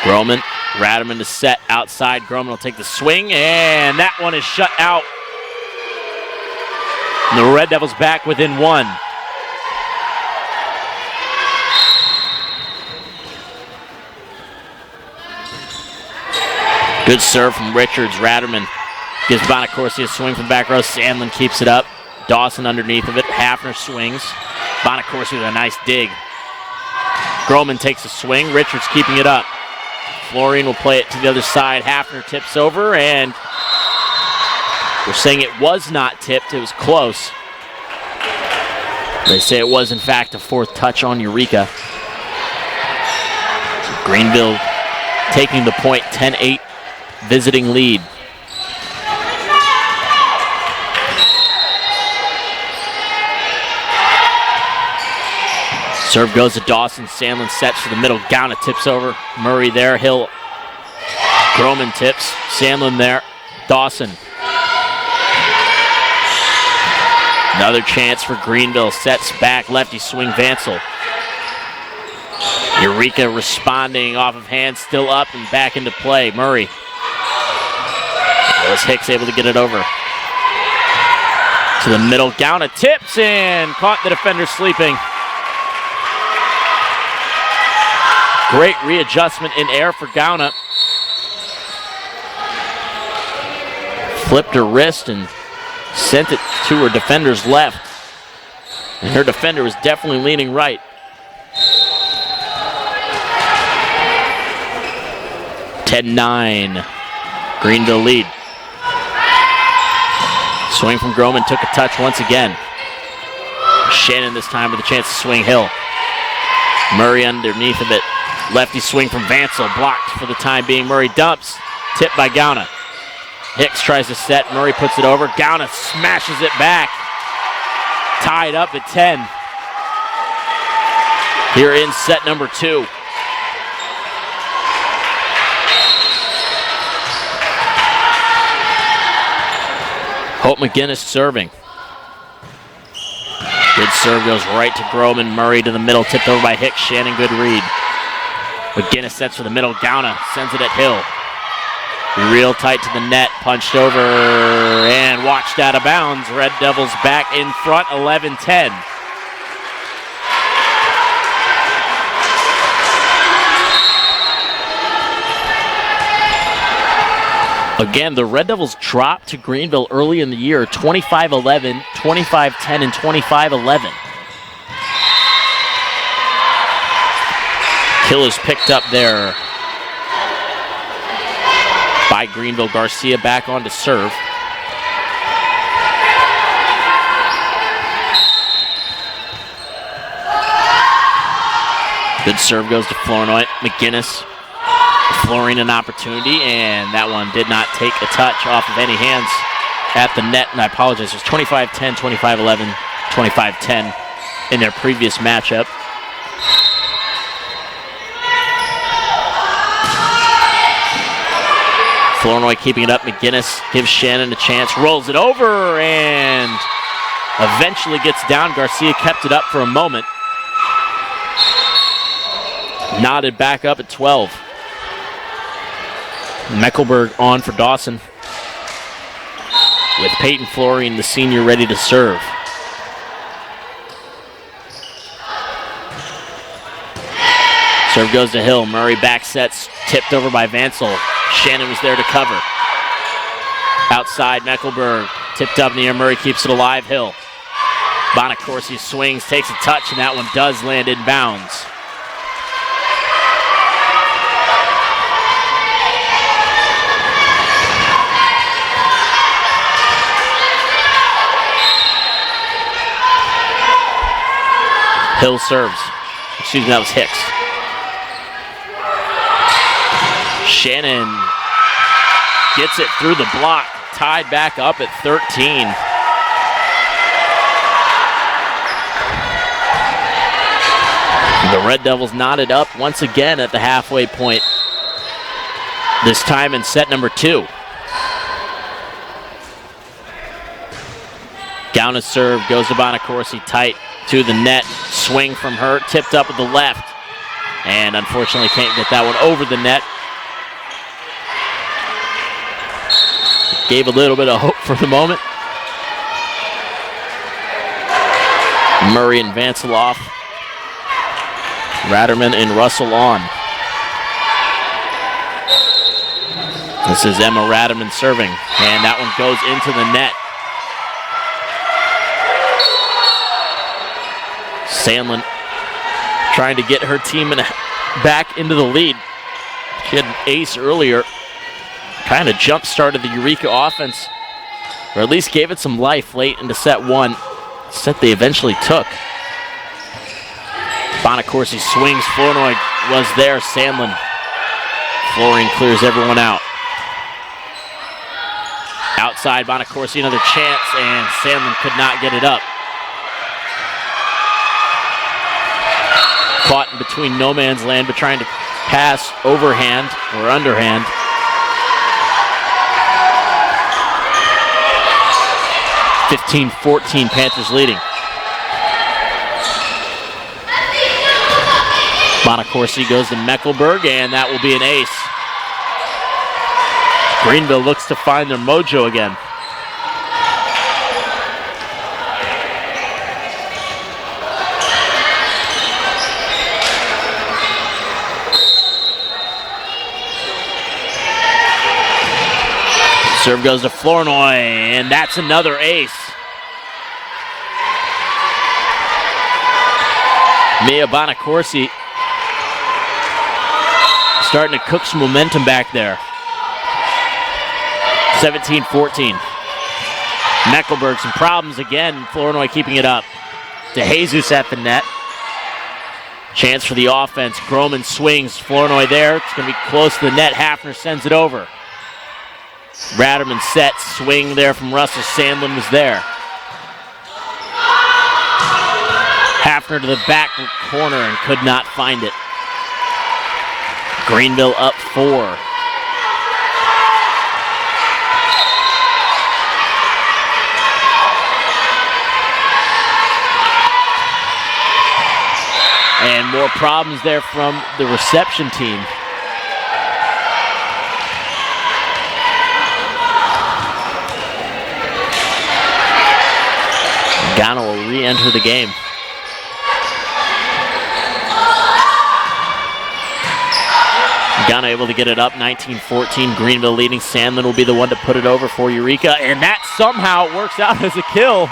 Groman, Raderman to set outside. Groman will take the swing, and that one is shut out. And the Red Devils back within one. Good serve from Richards. Raderman gives Bonacorsi a swing from back row. Sandlin keeps it up. Dawson underneath of it. Hafner swings. Bonacorsi with a nice dig. Groman takes a swing. Richards keeping it up. Florian will play it to the other side. Hafner tips over, and we're saying it was not tipped. It was close. They say it was, in fact, a fourth touch on Eureka. So Greenville taking the point, 10-8. Visiting lead. Serve goes to Dawson. Sandlin sets for the middle. Gauna tips over. Murray there. Hill. Groman tips. Sandlin there. Dawson. Another chance for Greenville. Sets back. Lefty swing. Vansel. Eureka responding off of hands. Still up and back into play. Murray. Was Hicks able to get it over to the middle? Gauna tips and caught the defender sleeping. Great readjustment in air for Gauna. Flipped her wrist and sent it to her defender's left. And her defender was definitely leaning right. (10-9). Greenville lead. Swing from Groman, took a touch once again. Shannon this time with a chance to swing Hill. Murray underneath of it. Lefty swing from Vansel, blocked for the time being. Murray dumps, tipped by Gauna. Hicks tries to set, Murray puts it over. Gauna smashes it back. Tied up at 10. Here in set number 2. Hope McGinnis serving. Good serve goes right to Groman. Murray to the middle, tipped over by Hicks. Shannon, good read. McGinnis sets for the middle. Gauna sends it at Hill. Real tight to the net, punched over and watched out of bounds. Red Devils back in front, 11-10. Again, the Red Devils dropped to Greenville early in the year, 25-11, 25-10, and 25-11. Kill is picked up there by Greenville. Garcia back on to serve. Good serve goes to Flournoy. McGinnis. Flooring an opportunity, and that one did not take a touch off of any hands at the net, and I apologize. It was 25-10, 25-11, 25-10 in their previous matchup. Flournoy keeping it up. McGinnis gives Shannon a chance, rolls it over, and eventually gets down. Garcia kept it up for a moment. Knotted back up at 12. Meckelberg on for Dawson, with Peyton Florian, the senior, ready to serve. Serve goes to Hill. Murray back sets, tipped over by Vansel. Shannon was there to cover. Outside, Meckelberg, tipped up in the air. Murray keeps it alive. Hill. Bonacorsi swings, takes a touch, and that one does land in bounds. Hill serves. Excuse me, that was Hicks. Shannon gets it through the block, tied back up at 13. The Red Devils knotted up once again at the halfway point, this time in set number 2. Gauna's serve goes to Bonacorsi, tight to the net. Swing from her, tipped up with the left. And unfortunately can't get that one over the net. Gave a little bit of hope for the moment. Murray and Vanceloff. Ratterman and Russell on. This is Emma Ratterman serving, and that one goes into the net. Sandlin trying to get her team back into the lead. She had an ace earlier. Kind of jump-started the Eureka offense, or at least gave it some life late into set 1. Set they eventually took. Bonacorsi swings. Flournoy was there. Sandlin. Flooring clears everyone out. Outside, Bonacorsi another chance, and Sandlin could not get it up. Caught in between no man's land, but trying to pass overhand or underhand. (15-14) Panthers leading. Bonacorsi goes to Mecklenburg, and that will be an ace. Greenville looks to find their mojo again. Serve goes to Flournoy, and that's another ace. Mia Bonacorsi starting to cook some momentum back there. 17-14. Mecklenburg, some problems again. Flournoy keeping it up. DeJesus at the net. Chance for the offense. Groman swings. Flournoy there. It's going to be close to the net. Hafner sends it over. Ratterman set. Swing there from Russell. Sandlin was there. Hafner to the back corner and could not find it. Greenville up 4. And more problems there from the reception team. Ghana will re-enter the game. Ghana able to get it up, 19-14. Greenville leading. Sandlin will be the one to put it over for Eureka, and that somehow works out as a kill.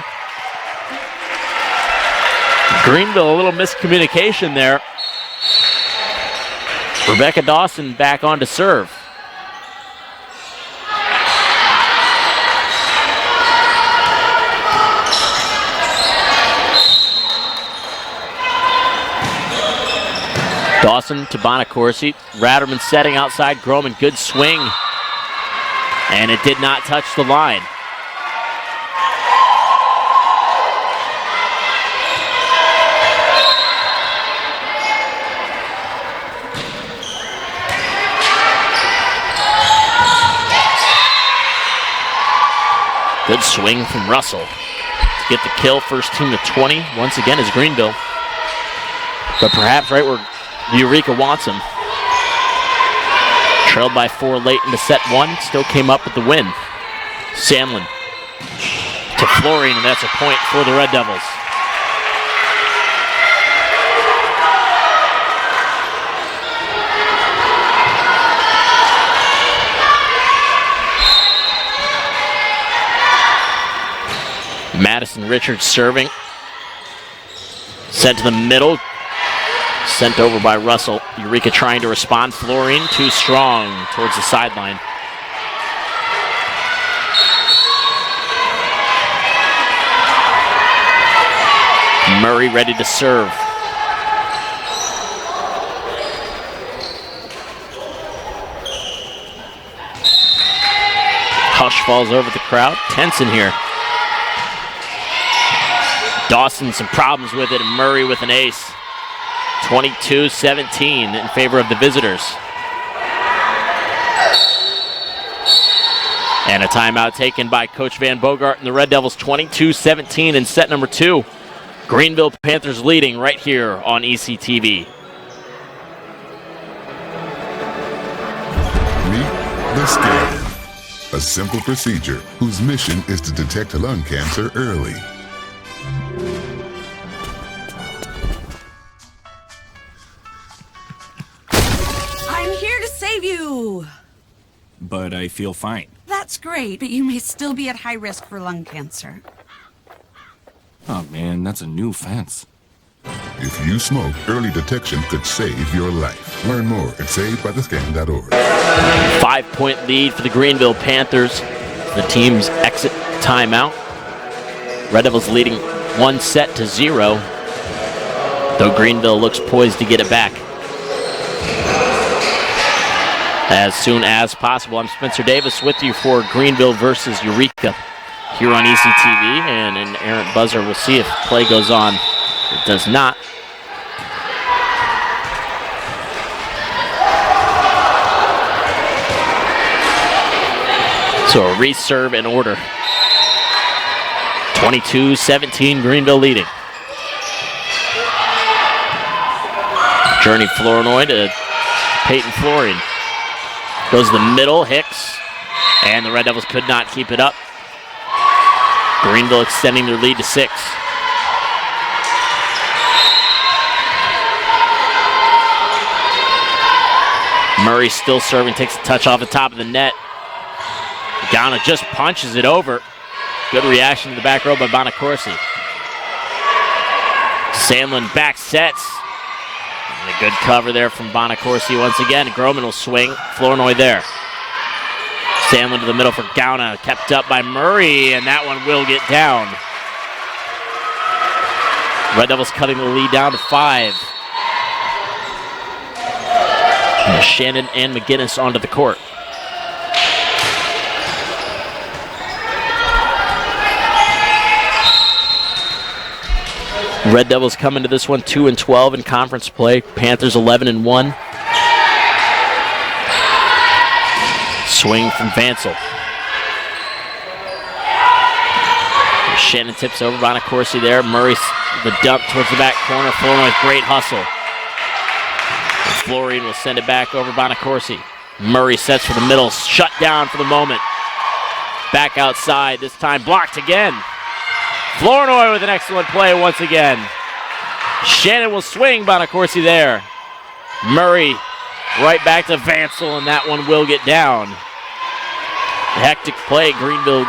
Greenville, a little miscommunication there. Rebecca Dawson back on to serve. Dawson to Bonacorsi. Ratterman setting outside. Groman, good swing. And it did not touch the line. Good swing from Russell to get the kill. First team to 20. Once again is Greenville. But perhaps right where Eureka wants him. Trailed by 4 late into set 1. Still came up with the win. Sandlin to Florine, and that's a point for the Red Devils. Madison Richards serving. Sent to the middle. Sent over by Russell. Eureka trying to respond. Florine too strong towards the sideline. Murray ready to serve. Hush falls over the crowd. Tense in here. Dawson some problems with it, and Murray with an ace. 22-17 in favor of the visitors. And a timeout taken by Coach Van Bogart and the Red Devils. 22-17 in set number 2. Greenville Panthers leading right here on ECTV. Meet the scan, a simple procedure whose mission is to detect lung cancer early. I'm here to save you! But I feel fine. That's great, but you may still be at high risk for lung cancer. Oh man, that's a new fence. If you smoke, early detection could save your life. Learn more at savedbythescan.org. 5-point lead for the Greenville Panthers. The team's exit timeout. Red Devils leading 1-0, though Greenville looks poised to get it back as soon as possible. I'm Spencer Davis with you for Greenville versus Eureka here on ECTV, and an errant buzzer. We'll see if play goes on. It does not. So a reserve in order. 22-17, Greenville leading. Journey Flournoy to Peyton Florian. Goes the middle, Hicks, and the Red Devils could not keep it up. Greenville extending their lead to 6. Murray still serving, takes a touch off the top of the net. Ghana just punches it over. Good reaction to the back row by Bonacorsi. Sandlin back sets. And a good cover there from Bonacorsi once again. Groman will swing. Flournoy there. Sandlin to the middle for Gauna. Kept up by Murray, and that one will get down. Red Devils cutting the lead down to 5. And Shannon and McGinnis onto the court. Red Devils come into this one 2-12 in conference play. Panthers 11-1. Swing from Vansel. Shannon tips over. Bonacorsi there. Murray the dump towards the back corner. Flournoy's great hustle. And Florian will send it back over Bonacorsi. Murray sets for the middle. Shut down for the moment. Back outside. This time blocked again. Flournoy with an excellent play once again. Shannon will swing. Bonacorsi there. Murray right back to Vansel, and that one will get down. Hectic play. Greenville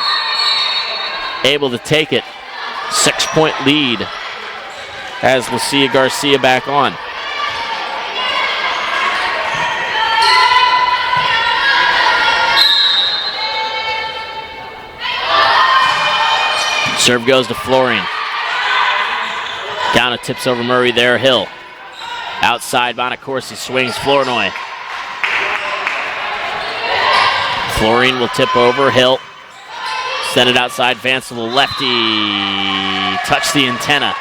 able to take it. 6-point lead as Lucia Garcia back on. Serve goes to Florian. Down tips over Murray there. Hill. Outside, Bonacorsi swings. Flournoy. Florian will tip over. Hill. Send it outside. Vansel, the lefty. Touch the antenna.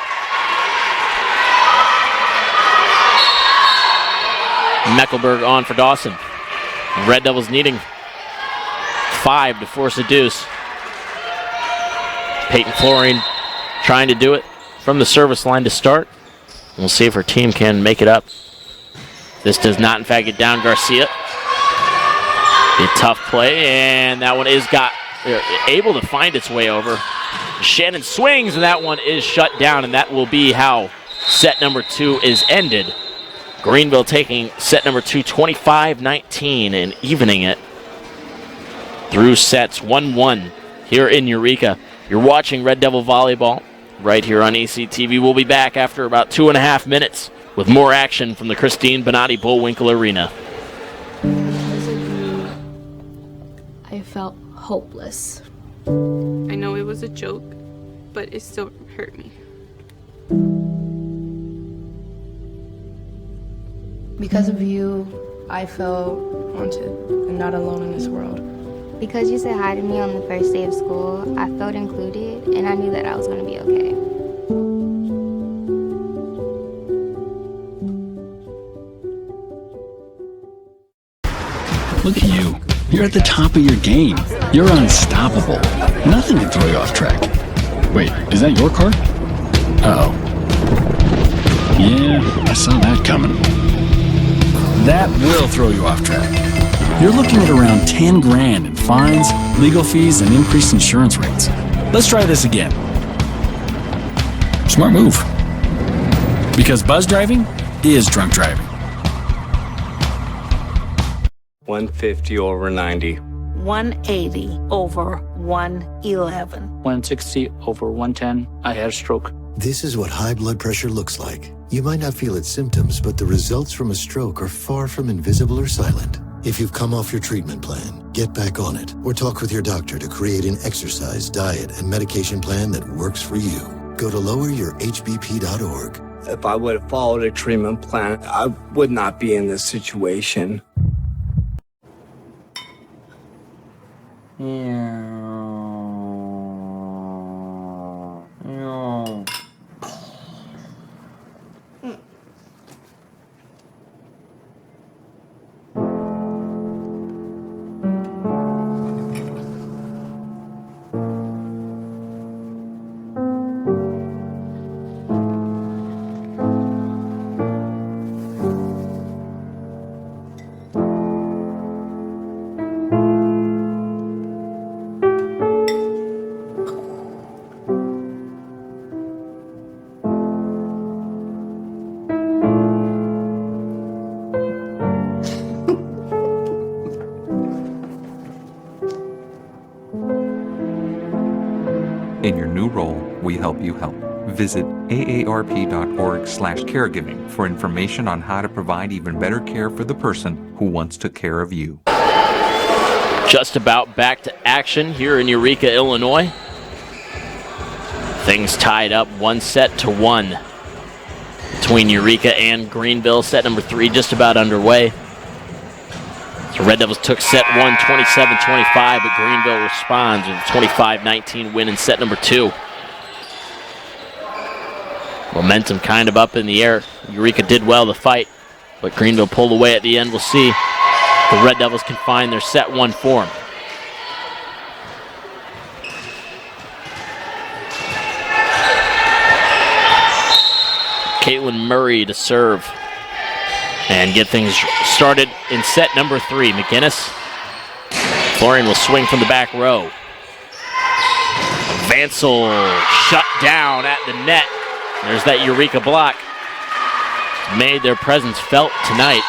Meckelberg on for Dawson. Red Devils needing 5 to force a deuce. Peyton Florian trying to do it from the service line to start. We'll see if her team can make it up. This does not, in fact, get down. Garcia. A tough play, and that one is able to find its way over. Shannon swings, and that one is shut down, and that will be how set number 2 is ended. Greenville taking set number 2, 25-19, and evening it through sets 1-1 here in Eureka. You're watching Red Devil Volleyball right here on ECTV. We'll be back after about 2.5 minutes with more action from the Christine Bonatti Bullwinkle Arena. I felt hopeless. I know it was a joke, but it still hurt me. Because of you, I felt wanted and not alone in this world. Because you said hi to me on the first day of school, I felt included, and I knew that I was going to be okay. Look at you. You're at the top of your game. You're unstoppable. Nothing can throw you off track. Wait, is that your car? Uh-oh. Yeah, I saw that coming. That will throw you off track. You're looking at around 10 grand in fines, legal fees, and increased insurance rates. Let's try this again. Smart move. Because buzz driving is drunk driving. 150 over 90. 180 over 111. 160 over 110. I had a stroke. This is what high blood pressure looks like. You might not feel its symptoms, but the results from a stroke are far from invisible or silent. If you've come off your treatment plan, get back on it, or talk with your doctor to create an exercise, diet, and medication plan that works for you. Go to loweryourhbp.org. If I would have followed a treatment plan, I would not be in this situation. In your new role, we help you help. Visit aarp.org/caregiving for information on how to provide even better care for the person who once took care of you. Just about back to action here in Eureka, Illinois. Things tied up 1-1 between Eureka and Greenville. Set number 3 just about underway. The Red Devils took set 1, 27-25, but Greenville responds with a 25-19 win in set number 2. Momentum kind of up in the air. Eureka did well to fight, but Greenville pulled away at the end. We'll see if the Red Devils can find their set 1 form. Caitlin Murray to serve and get things started in set number 3. McGinnis. Florian will swing from the back row. Vansel shut down at the net. There's that Eureka block. Made their presence felt tonight.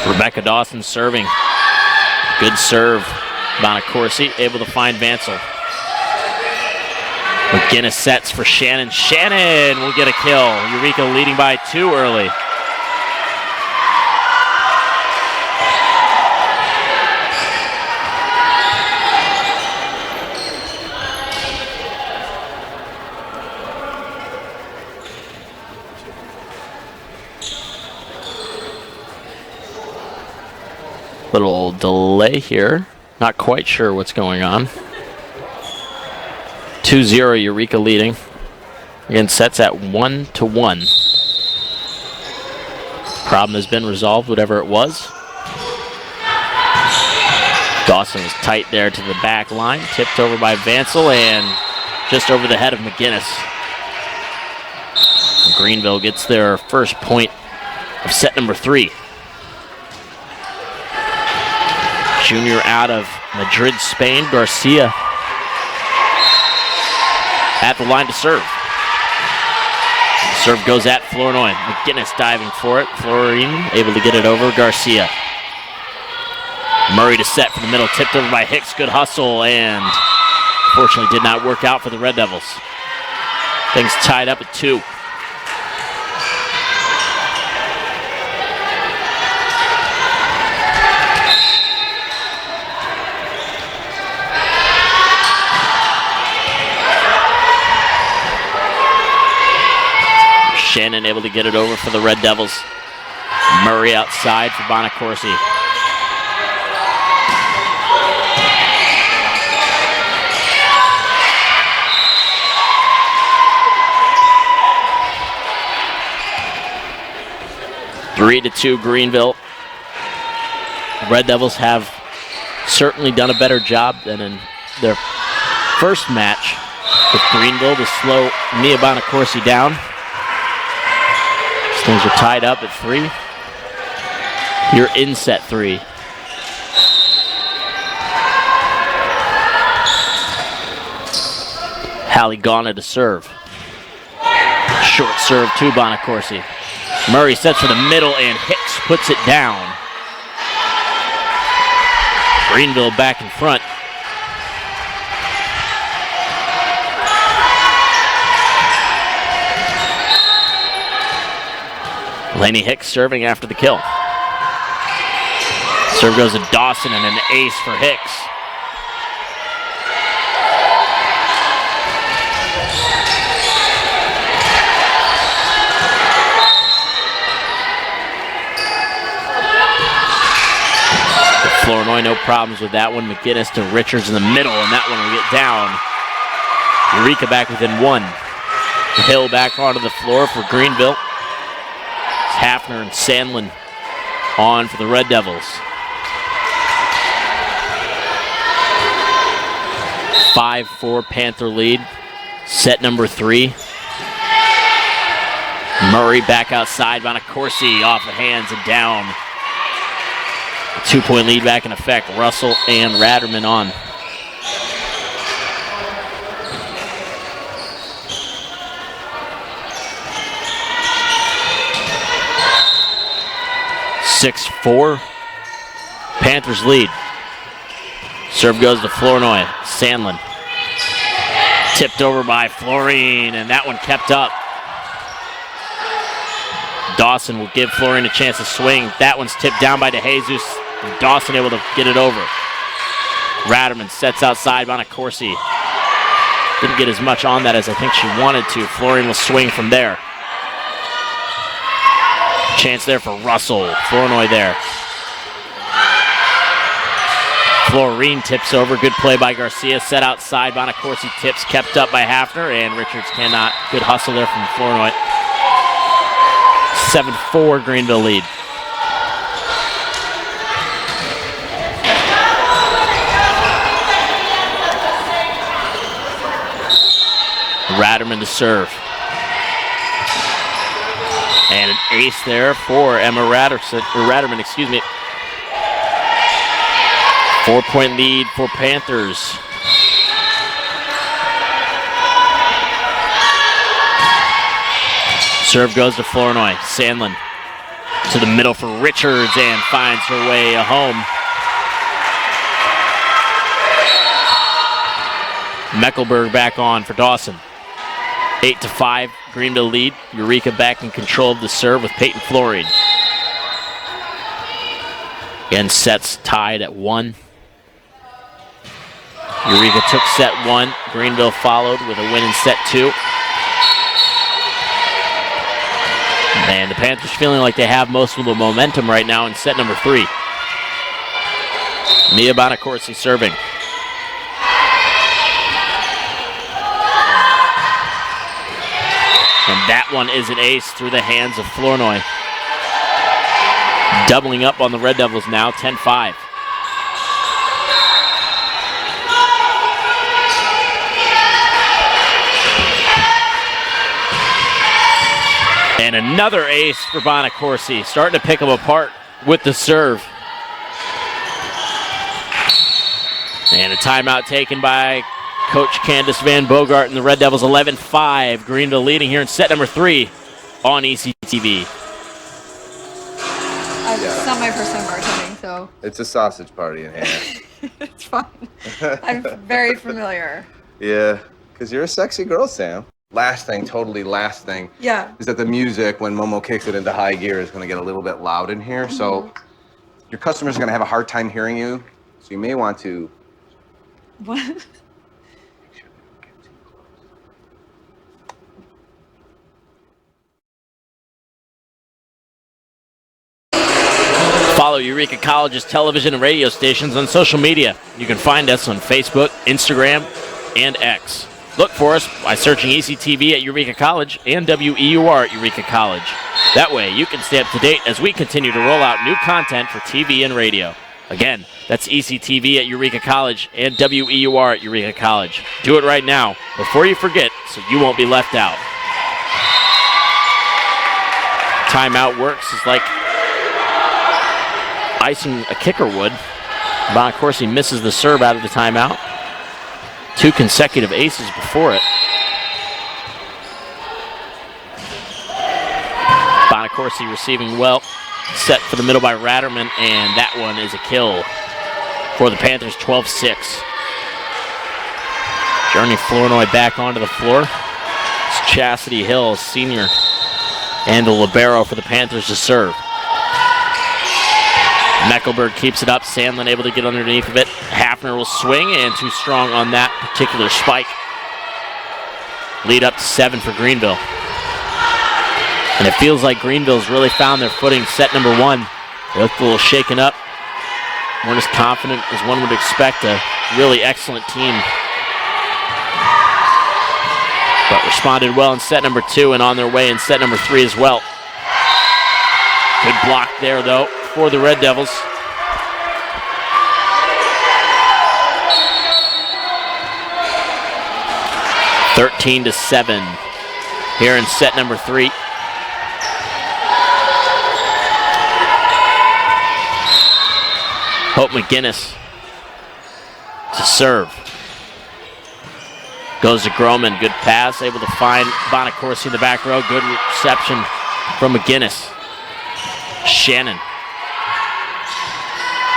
Rebecca Dawson serving. Good serve. Bonacorsi able to find Vansel. McGinnis sets for Shannon. Shannon will get a kill. Eureka leading by 2 early. Little delay here. Not quite sure what's going on. 2-0 Eureka leading. Again, sets at 1-1. Problem has been resolved, whatever it was. Dawson was tight there to the back line. Tipped over by Vansel and just over the head of McGinnis. Greenville gets their first point of set number 3. Junior out of Madrid, Spain, Garcia at the line to serve. The serve goes at Flournoy. McGinnis diving for it. Florine able to get it over Garcia. Murray to set from the middle, tipped over by Hicks. Good hustle, and fortunately did not work out for the Red Devils. Things tied up at 2. Shannon able to get it over for the Red Devils. Murray outside for Bonacorsi. Three to 2 Greenville. The Red Devils have certainly done a better job than in their first match with Greenville to slow Mia Bonacorsi down. Things are tied up at 3. You're in set 3. Hallie Gauna to serve. Short serve to Bonacorsi. Murray sets for the middle and Hicks puts it down. Greenville back in front. Laney Hicks serving after the kill. Serve goes to Dawson and an ace for Hicks. Flournoy, no problems with that one. McGinnis to Richards in the middle, and that one will get down. Eureka back within 1. Hill back onto the floor for Greenville. It's Hafner and Sandlin on for the Red Devils. 5-4 Panther lead. Set number 3. Murray back outside. Bonacorsi off the hands and down. A 2-point lead back in effect. Russell and Ratterman on. (6-4) Panthers lead. Serve goes to Flournoy. Sandlin. Tipped over by Florine, and that one kept up. Dawson will give Florine a chance to swing. That one's tipped down by DeJesus. And Dawson able to get it over. Ratterman sets outside Bonacorsi. Didn't get as much on that as I think she wanted to. Florine will swing from there. Chance there for Russell. Flournoy there. Florine tips over. Good play by Garcia. Set outside. Bonacorsi tips. Kept up by Hafner. And Richards cannot. Good hustle there from Flournoy. 7-4 Greenville lead. Ratterman to serve. And an ace there for Emma Ratterman, excuse me. 4-point lead for Panthers. Serve goes to Flournoy. Sandlin to the middle for Richards and finds her way home. Meckelberg back on for Dawson. 8-5, Greenville lead. Eureka back in control of the serve with Peyton Florine. Again, sets tied at 1. Eureka took set 1. Greenville followed with a win in set 2. And the Panthers feeling like they have most of the momentum right now in set number 3. Mia Bonacorsi serving. And that one is an ace through the hands of Flournoy. Doubling up on the Red Devils now, 10-5. And another ace for Bonacorsi, starting to pick them apart with the serve. And a timeout taken by Coach Candace Van Bogart and the Red Devils. 11-5, Greenville leading here in set number 3 on ECTV. It's not my first time bartending, so. It's a sausage party in here. It's fun. I'm very familiar. Yeah, because you're a sexy girl, Sam. Last thing, totally last thing. Yeah. Is that the music, when Momo kicks it into high gear, is going to get a little bit loud in here. So your customers are going to have a hard time hearing you. So you may want to. What? follow Eureka College's television and radio stations on social media. You can find us on Facebook, Instagram, and X. Look for us by searching ECTV at Eureka College and WEUR at Eureka College. That way, you can stay up to date as we continue to roll out new content for TV and radio. Again, that's ECTV at Eureka College and WEUR at Eureka College. Do it right now before you forget so you won't be left out. Timeout works is like icing a kicker would. Bonacorsi misses the serve out of the timeout. 2 consecutive aces before it. Bonacorsi receiving well. Set for the middle by Ratterman, and that one is a kill for the Panthers, 12-6. Journey Flournoy back onto the floor. It's Chastity Hill, senior, and the libero for the Panthers to serve. Meckelberg keeps it up. Sandlin able to get underneath of it. Hafner will swing, and too strong on that particular spike. Lead up to 7 for Greenville. And it feels like Greenville's really found their footing. Set number 1. They looked a little shaken up. Weren't as confident as one would expect. A really excellent team. But responded well in set number 2 and on their way in set number 3 as well. Good block there, though, for the Red Devils. (13-7) here in set number 3. Hope McGinnis to serve. Goes to Groman. Good pass. Able to find Bonacorsi in the back row. Good reception from McGinnis. Shannon.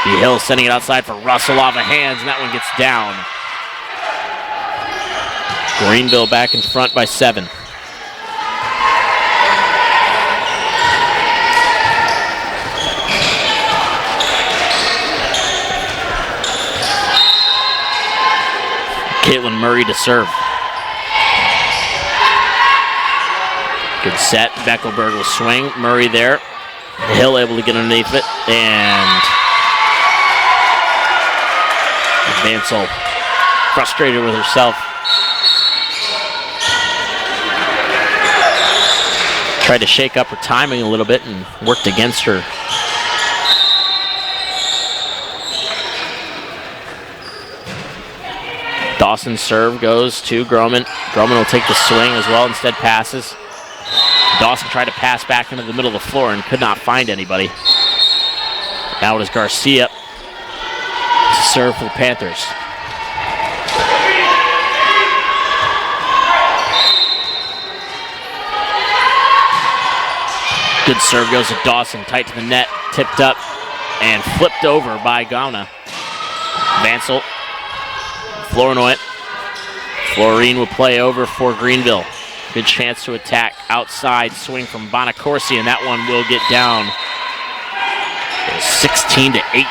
B. Hill sending it outside for Russell off of hands, and that one gets down. Greenville back in front by 7. Caitlin Murray to serve. Good set. Beckelberg will swing. Murray there. Hill able to get underneath it. And Vansel frustrated with herself. Tried to shake up her timing a little bit and worked against her. Dawson's serve goes to Groman. Groman will take the swing as well, instead passes. Dawson tried to pass back into the middle of the floor and could not find anybody. Now it is Garcia to serve for the Panthers. Good serve goes to Dawson, tight to the net, tipped up and flipped over by Gauna. Vansel. Flournoy. Florine will play over for Greenville. Good chance to attack. Outside swing from Bonacorsi, and that one will get down. 16-8.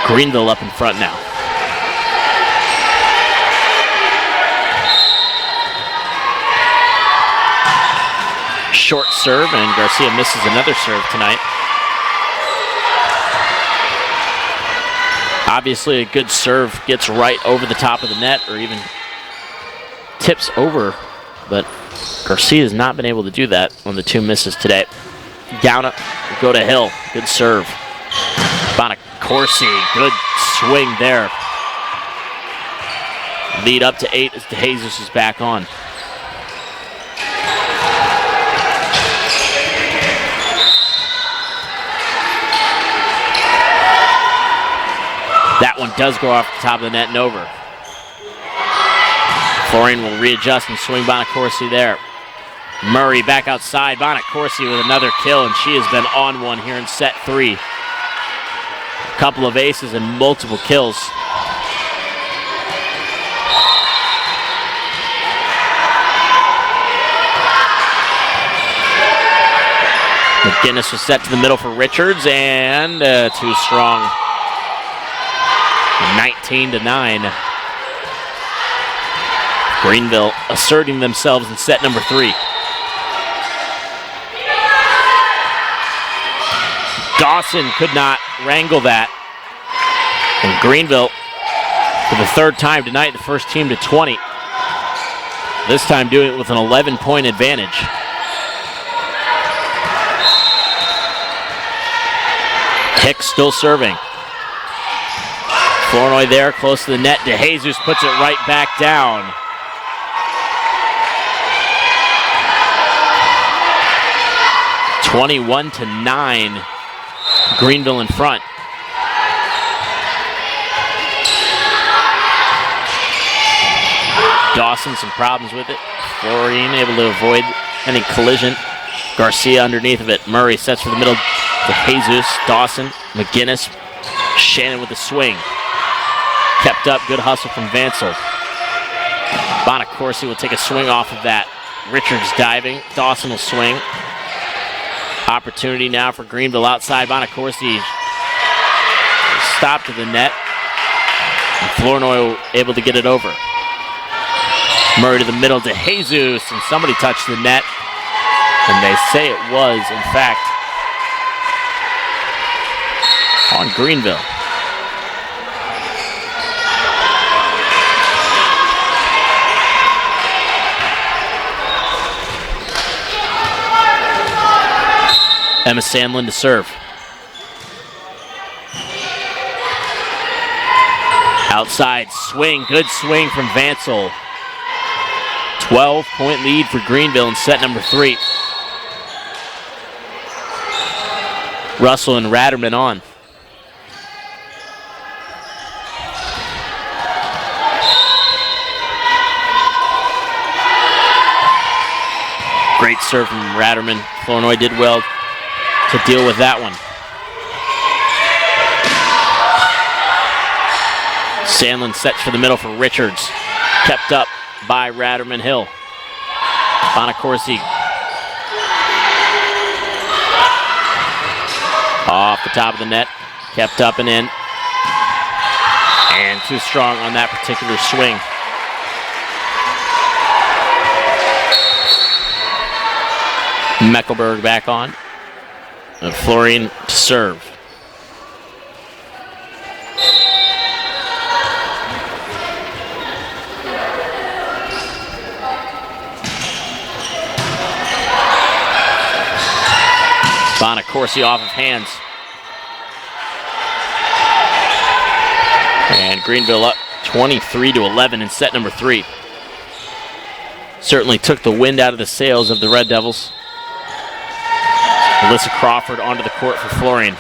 Greenville up in front now. Short serve, and Garcia misses another serve tonight. Obviously, a good serve gets right over the top of the net or even tips over, but Garcia has not been able to do that on the 2 misses today. Gauna will go to Hill. Good serve. Bonacorsi, good swing there. Lead up to 8 as DeJesus is back on. That one does go off the top of the net and over. Florine will readjust and swing Bonacorsi there. Murray back outside. Bonacorsi with another kill, and she has been on one here in set 3. A couple of aces and multiple kills. McGinnis was set to the middle for Richards, and too strong. 19-9. Greenville asserting themselves in set number 3. Dawson could not wrangle that. And Greenville, for the third time tonight, the first team to 20. This time doing it with an 11-point advantage. Hicks still serving. Flournoy there, close to the net. DeJesus puts it right back down. (21-9). Greenville in front. Dawson, some problems with it. Florine able to avoid any collision. Garcia underneath of it. Murray sets for the middle to Jesus. Dawson, McGinnis, Shannon with the swing. Kept up, good hustle from Vansel. Bonacorsi will take a swing off of that. Richards diving. Dawson will swing. Opportunity now for Greenville outside. Bonacorsi stopped to the net. And Flournoy able to get it over. Murray to the middle to Jesus, and somebody touched the net. And they say it was, in fact, on Greenville. Emma Sandlin to serve. Outside swing, good swing from Vansel. 12-point lead for Greenville in set number 3. Russell and Ratterman on. Great serve from Ratterman. Flournoy did well to deal with that one. Sandlin sets for the middle for Richards. Kept up by Ratterman Hill. Bonacorsi off the top of the net. Kept up and in. And too strong on that particular swing. Meckelberg back on. And Florine to serve. Bonacorsi off of hands. And Greenville up 23-11 in set number 3. Certainly took the wind out of the sails of the Red Devils. Alyssa Crawford onto the court for Florine.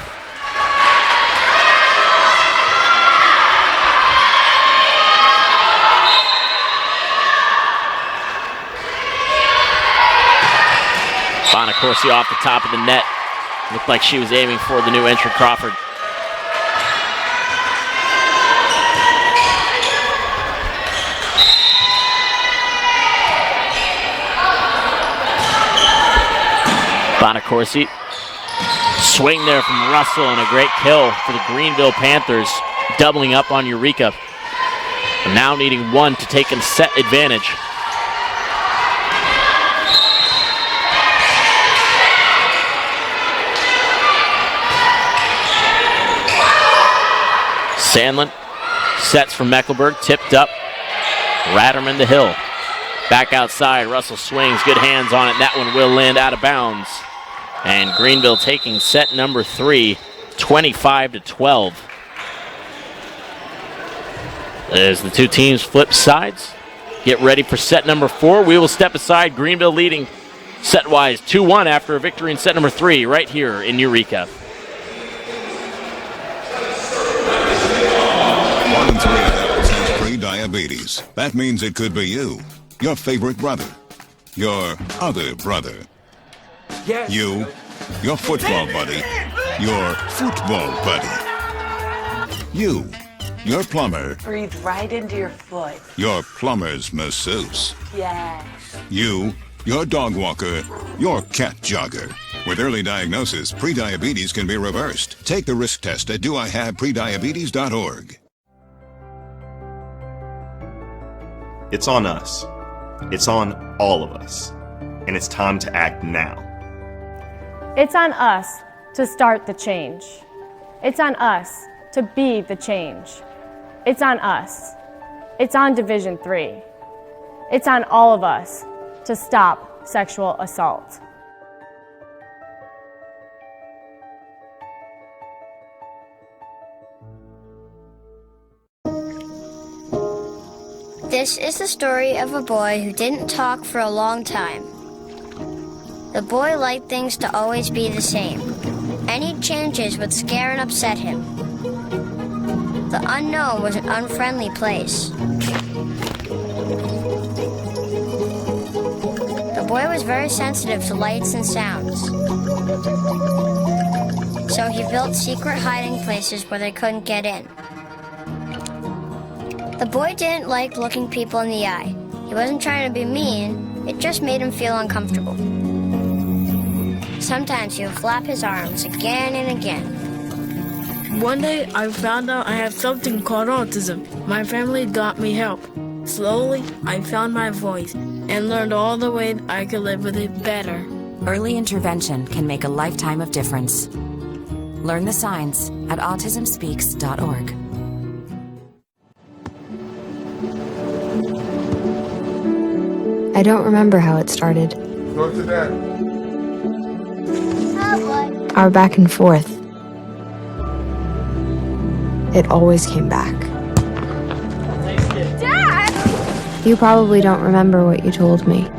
Bonacorsi off the top of the net. Looked like she was aiming for the new entrant, Crawford. Bonacorsi. Swing there from Russell and a great kill for the Greenville Panthers, doubling up on Eureka. And now needing one to take a set advantage. Sandlin sets from Meckelberg, tipped up. Ratterman to Hill. Back outside, Russell swings, good hands on it. That one will land out of bounds. And Greenville taking set number 3, 25-12. As the two teams flip sides, get ready for set number 4. We will step aside. Greenville leading set-wise 2-1 after a victory in set number 3 right here in Eureka. 1 in 3 adults has pre-diabetes. That means it could be you, your favorite brother, your other brother. Yes. You, your football buddy, your football buddy. You, your plumber, Breathe right into your foot. your plumber's masseuse. Yes. You, your dog walker, your cat jogger. With early diagnosis, prediabetes can be reversed. Take the risk test at doihaveprediabetes.org. It's on us. It's on all of us. And it's time to act now. It's on us to start the change. It's on us to be the change. It's on us. It's on Division 3. It's on all of us to stop sexual assault. This is the story of a boy who didn't talk for a long time. The boy liked things to always be the same. Any changes would scare and upset him. The unknown was an unfriendly place. The boy was very sensitive to lights and sounds. So he built secret hiding places where they couldn't get in. The boy didn't like looking people in the eye. He wasn't trying to be mean, it just made him feel uncomfortable. Sometimes he would flap his arms again and again. One day I found out I have something called autism. My family got me help. Slowly, I found my voice and learned all the ways I could live with it better. Early intervention can make a lifetime of difference. Learn the signs at autismspeaks.org. I don't remember how it started. Go to that. Our back and forth. It always came back. Dad! You probably don't remember what you told me,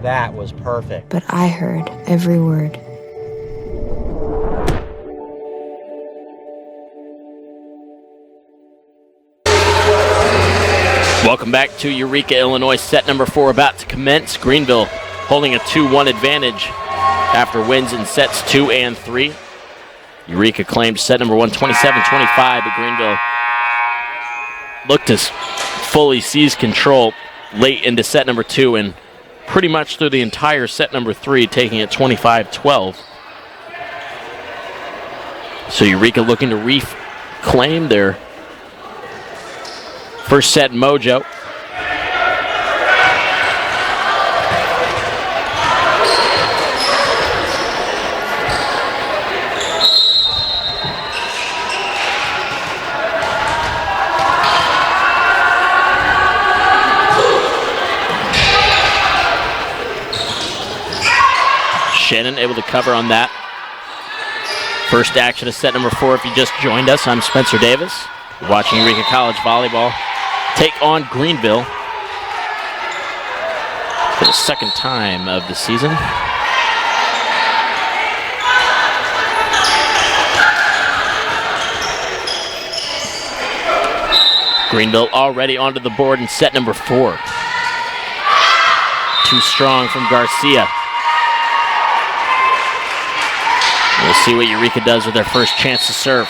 That was perfect. but I heard every word. Welcome back to Eureka, Illinois. Set number 4 about to commence. Greenville holding a 2-1 advantage after wins in sets 2 and 3. Eureka claimed set number 1, 27-25, but Greenville looked to fully seize control late into set number 2 and pretty much through the entire set number 3, taking it 25-12. So Eureka looking to reclaim their first set mojo. Shannon able to cover on that. First action of set number 4. If you just joined us, I'm Spencer Davis. You're watching Eureka College Volleyball take on Greenville for the second time of the season. Greenville already onto the board in set number 4. Too strong from Garcia. We'll see what Eureka does with their first chance to serve.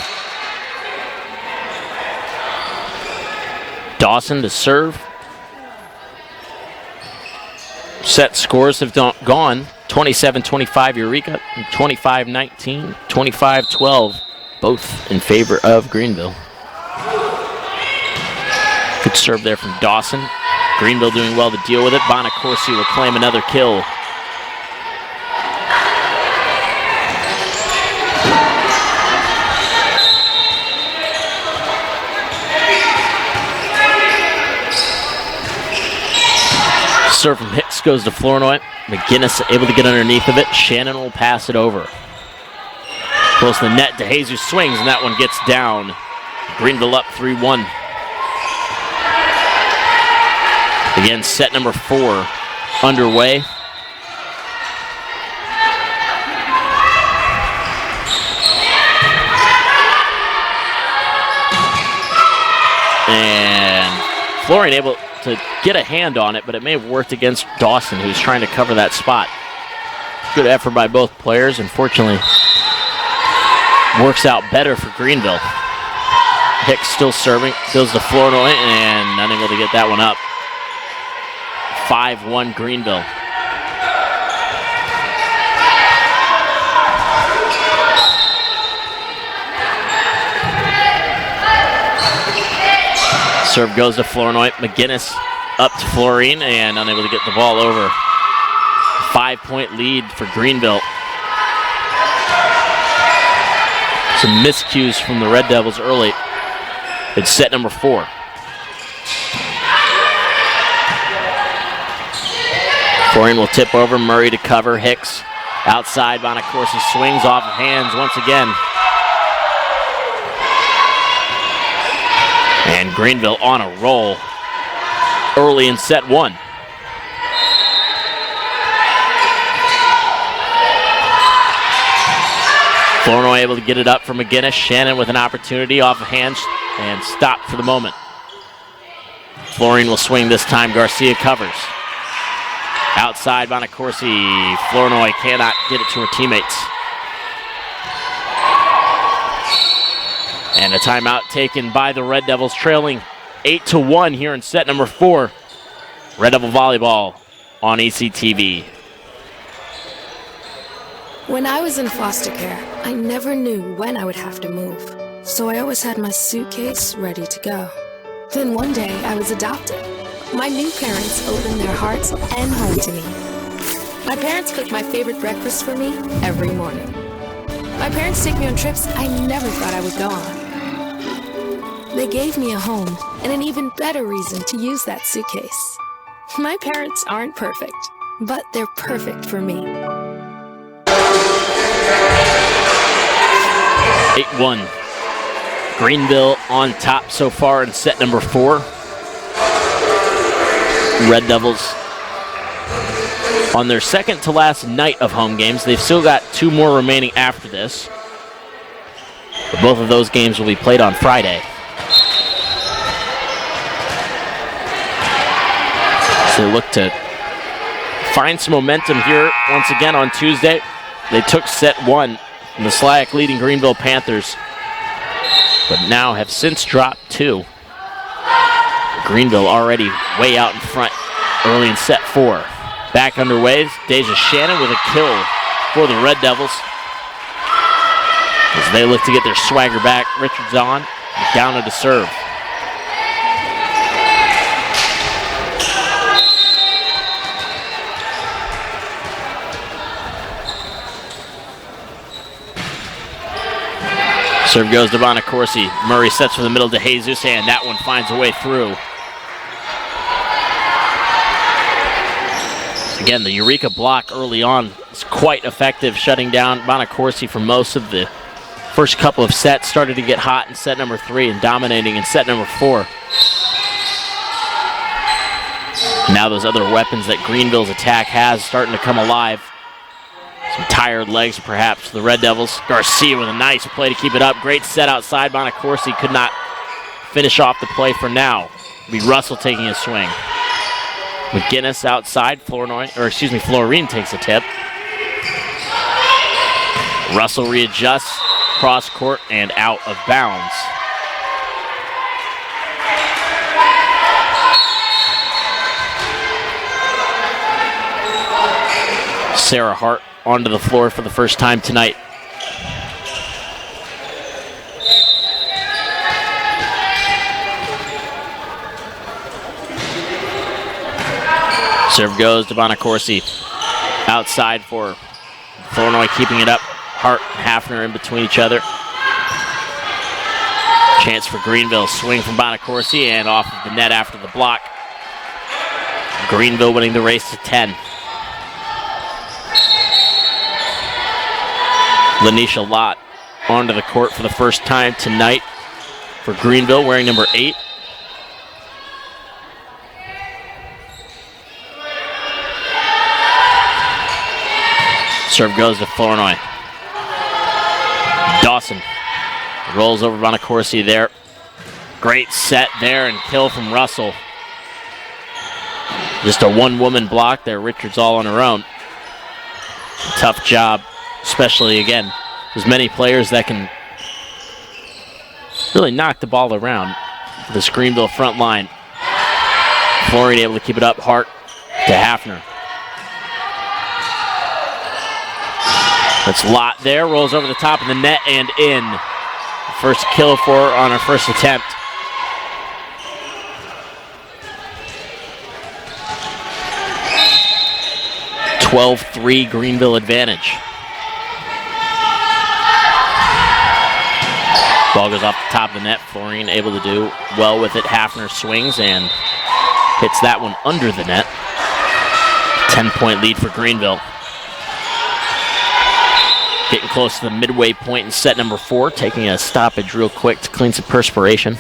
Dawson to serve. Set scores have gone 27-25 Eureka and 25-19, 25-12, both in favor of Greenville. Good serve there from Dawson. Greenville doing well to deal with it. Bonacorsi will claim another kill. Serve from Hicks goes to Flournoy. McGinnis able to get underneath of it. Shannon will pass it over. Close to the net. DeJesus swings, and that one gets down. Greenville up 3-1. Again, set number 4 underway. And Florian able to get a hand on it, but it may have worked against Dawson, who's trying to cover that spot. Good effort by both players. Unfortunately, works out better for Greenville. Hicks still serving, goes to Flournoy, and unable to get that one up. 5-1 Greenville. Serve goes to Flournoy. McGinnis up to Florine and unable to get the ball over. 5-point lead for Greenville. Some miscues from the Red Devils early. It's set number 4. Florian will tip over, Murray to cover, Hicks outside, Bonacorsi swings off of hands once again. And Greenville on a roll early in set 1. Flournoy able to get it up for McGinnis. Shannon with an opportunity off of hands and stopped for the moment. Florian will swing this time. Garcia covers. Outside, Bonacorsi. Flournoy cannot get it to her teammates. And a timeout taken by the Red Devils, trailing 8-1 here in set number 4. Red Devil Volleyball on ECTV. When I was in foster care, I never knew when I would have to move. So I always had my suitcase ready to go. Then one day I was adopted. My new parents opened their hearts and home to me. My parents cook my favorite breakfast for me every morning. My parents take me on trips I never thought I would go on. They gave me a home and an even better reason to use that suitcase. My parents aren't perfect, but they're perfect for me. 8-1. Greenville on top so far in set number 4. Red Devils on their second to last night of home games. They've still got 2 more remaining after this. But both of those games will be played on Friday. So they look to find some momentum here once again on Tuesday. They took set 1 from the SLAC leading Greenville Panthers, but now have since dropped 2. Greenville already way out in front early in set 4. Back underway, Deja Shannon with a kill for the Red Devils. As they look to get their swagger back, Richards on, down to serve. Serve goes to Bonacorsi. Murray sets from the middle to Jesus, and that one finds a way through. Again, the Eureka block early on is quite effective, shutting down Bonacorsi for most of the first couple of sets. Started to get hot in set number 3 and dominating in set number 4. Now those other weapons that Greenville's attack has starting to come alive. Some tired legs, perhaps, for the Red Devils. Garcia with a nice play to keep it up. Great set outside. Bonacorsi could not finish off the play for now. It'll be Russell taking a swing. McGinnis outside. Florine takes a tip. Russell readjusts, cross court, and out of bounds. Sarah Hart onto the floor for the first time tonight. Serve goes to Bonacorsi. Outside for Flournoy, keeping it up. Hart and Hafner in between each other. Chance for Greenville. Swing from Bonacorsi and off of the net after the block. Greenville winning the race to 10. Lanisha Lott onto the court for the first time tonight for Greenville, wearing number 8. Serve goes to Flournoy. Dawson rolls over Bonacorsi there. Great set there and kill from Russell. Just a one-woman block there. Richards all on her own. Tough job, especially, again, there's many players that can really knock the ball around for the Greenville front line. Florian able to keep it up. Hart to Hafner. That's Lott there, rolls over the top of the net and in. First kill for her on her first attempt. (12-3) Greenville advantage. Ball goes off the top of the net. Florine able to do well with it. Hafner swings and hits that one under the net. 10-point lead for Greenville. Getting close to the midway point in set number 4. Taking a stoppage real quick to clean some perspiration.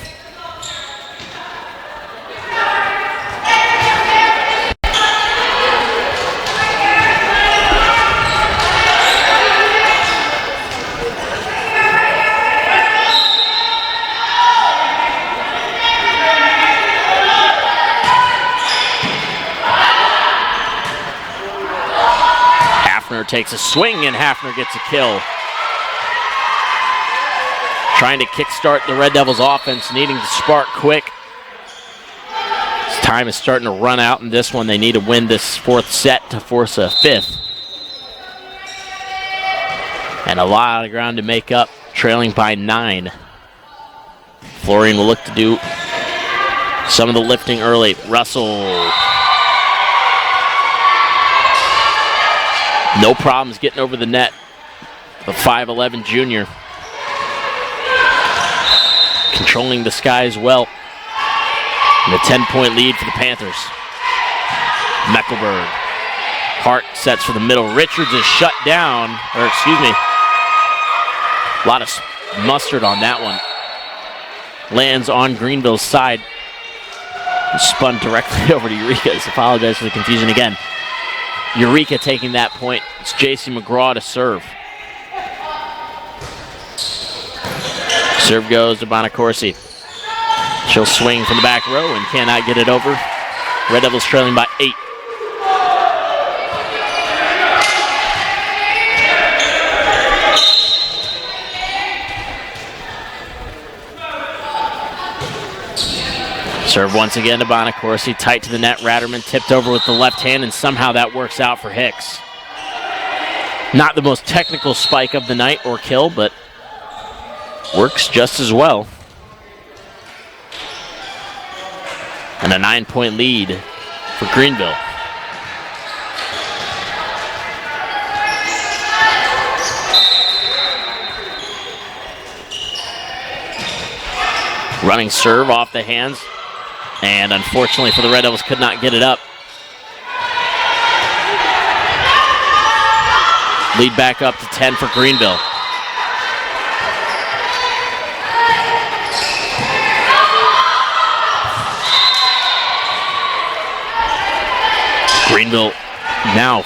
Takes a swing and Hafner gets a kill. Trying to kickstart the Red Devils offense, needing to spark quick. As time is starting to run out in this one. They need to win this 4th set to force a 5th. And a lot of ground to make up, trailing by 9. Florine will look to do some of the lifting early. Russell. No problems getting over the net. The 5'11" junior. Controlling the skies well. And a 10-point lead for the Panthers. Meckelberg. Hart sets for the middle. Richards is shut down. Or excuse me. A lot of mustard on that one. Lands on Greenville's side. Spun directly over to Eureka. I apologize for the confusion again. Eureka taking that point. It's J.C. McGraw to serve. Serve goes to Bonacorsi. She'll swing from the back row and cannot get it over. Red Devils trailing by 8. Serve once again to Bonacorsi, tight to the net. Ratterman tipped over with the left hand, and somehow that works out for Hicks. Not the most technical spike of the night or kill, but works just as well. And a 9-point lead for Greenville. Running serve off the hands. And unfortunately for the Red Devils, could not get it up. Lead back up to 10 for Greenville. Greenville now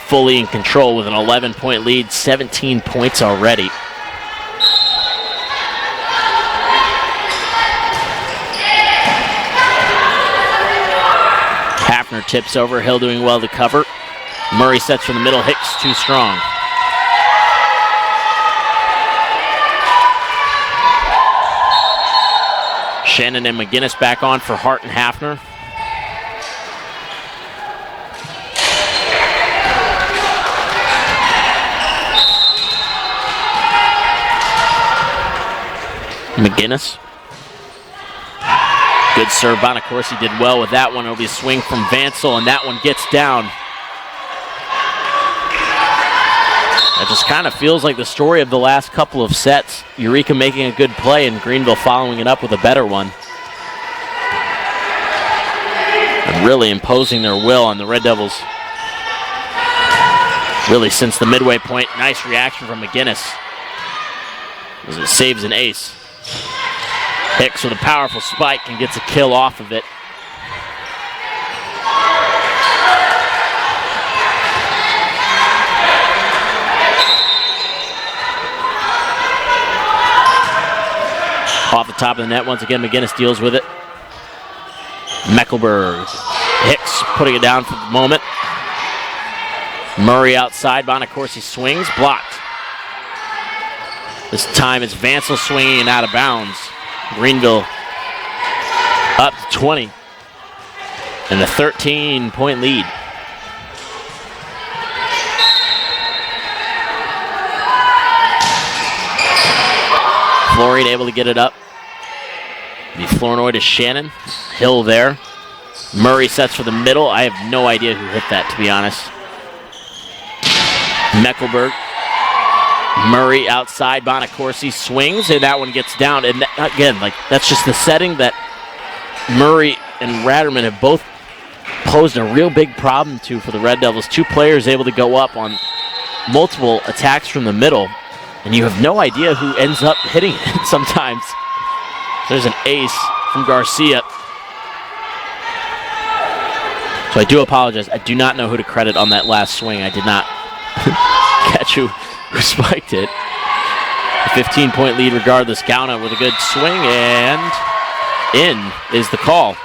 fully in control with an 11-point lead, 17 points already. Hafner tips over, Hill doing well to cover. Murray sets from the middle, Hicks too strong. Shannon and McGinnis back on for Hart and Hafner. McGinnis. Good serve. Bonacorsi did well with that one. It'll be a swing from Vansel, and that one gets down. It just kind of feels like the story of the last couple of sets. Eureka making a good play and Greenville following it up with a better one. And really imposing their will on the Red Devils. Really since the midway point. Nice reaction from McGinnis. As it saves an ace. Hicks with a powerful spike and gets a kill off of it. Off the top of the net, once again, McGinnis deals with it. Meckelberg. Hicks putting it down for the moment. Murray outside, Bonacorsi swings, blocked. This time it's Vansel swinging and out of bounds. Greenville up to 20 and a 13-point lead. Florine able to get it up. The Flournoy to Shannon. Hill there. Murray sets for the middle. I have no idea who hit that, to be honest. Meckelberg. Murray outside, Bonacorsi swings, and that one gets down. And again, that's just the setting that Murray and Ratterman have both posed a real big problem to for the Red Devils. Two players able to go up on multiple attacks from the middle, and you have no idea who ends up hitting it sometimes. There's an ace from Garcia. So I do apologize. I do not know who to credit on that last swing. I did not catch who spiked it. A 15-point lead regardless. Gauna with a good swing, and in is the call.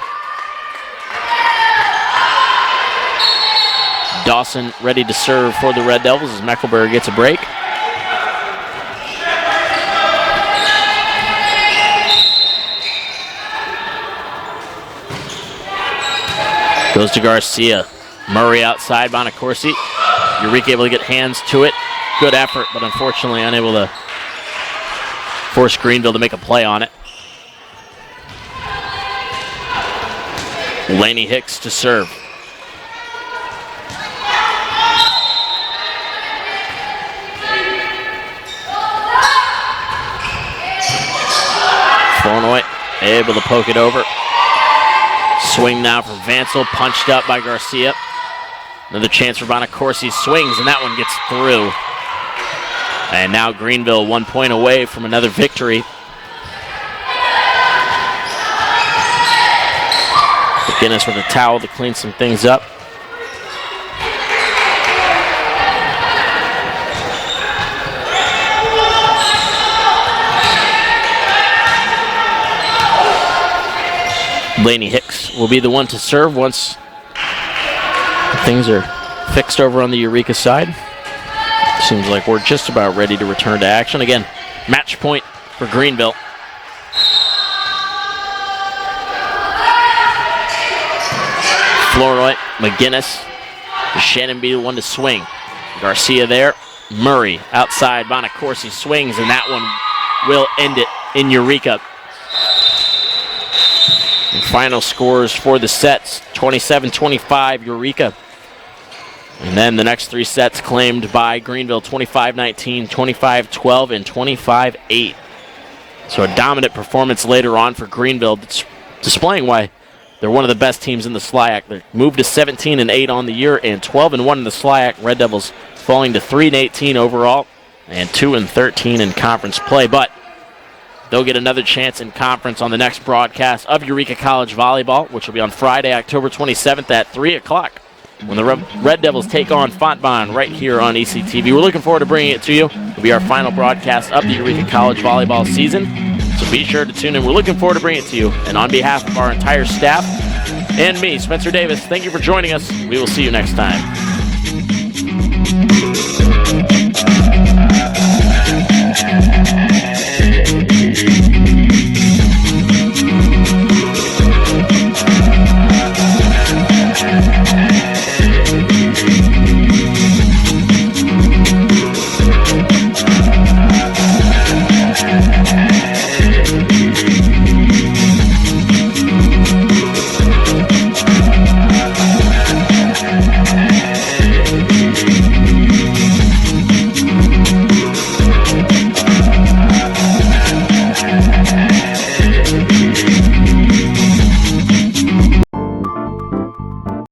Dawson ready to serve for the Red Devils as Mecklenburg gets a break. Goes to Garcia. Murray outside, Bonacorsi. Eureka able to get hands to it. Good effort, but unfortunately unable to force Greenville to make a play on it. Laney Hicks to serve. Flournoy able to poke it over. Swing now from Vansel, punched up by Garcia. Another chance for Bonacorsi, swings, and that one gets through. And now Greenville 1 point away from another victory. McGinnis with a towel to clean some things up. Laney Hicks will be the one to serve once things are fixed over on the Eureka side. Seems like we're just about ready to return to action. Again, match point for Greenville. Flournoy, McGinnis, Shannon be the one to swing. Garcia there, Murray outside, Bonacorsi swings, and that one will end it in Eureka. And final scores for the sets, 27-25 Eureka. And then the next three sets claimed by Greenville, 25-19, 25-12, and 25-8. So a dominant performance later on for Greenville, displaying why they're one of the best teams in the SLIAC. They moved to 17-8 on the year and 12-1 in the SLIAC. Red Devils falling to 3-18 overall and 2-13 in conference play. But they'll get another chance in conference on the next broadcast of Eureka College Volleyball, which will be on Friday, October 27th at 3 o'clock when the Red Devils take on Fontbonne right here on ECTV. We're looking forward to bringing it to you. It'll be our final broadcast of the Eureka College Volleyball season, so be sure to tune in. We're looking forward to bringing it to you. And on behalf of our entire staff and me, Spencer Davis, thank you for joining us. We will see you next time.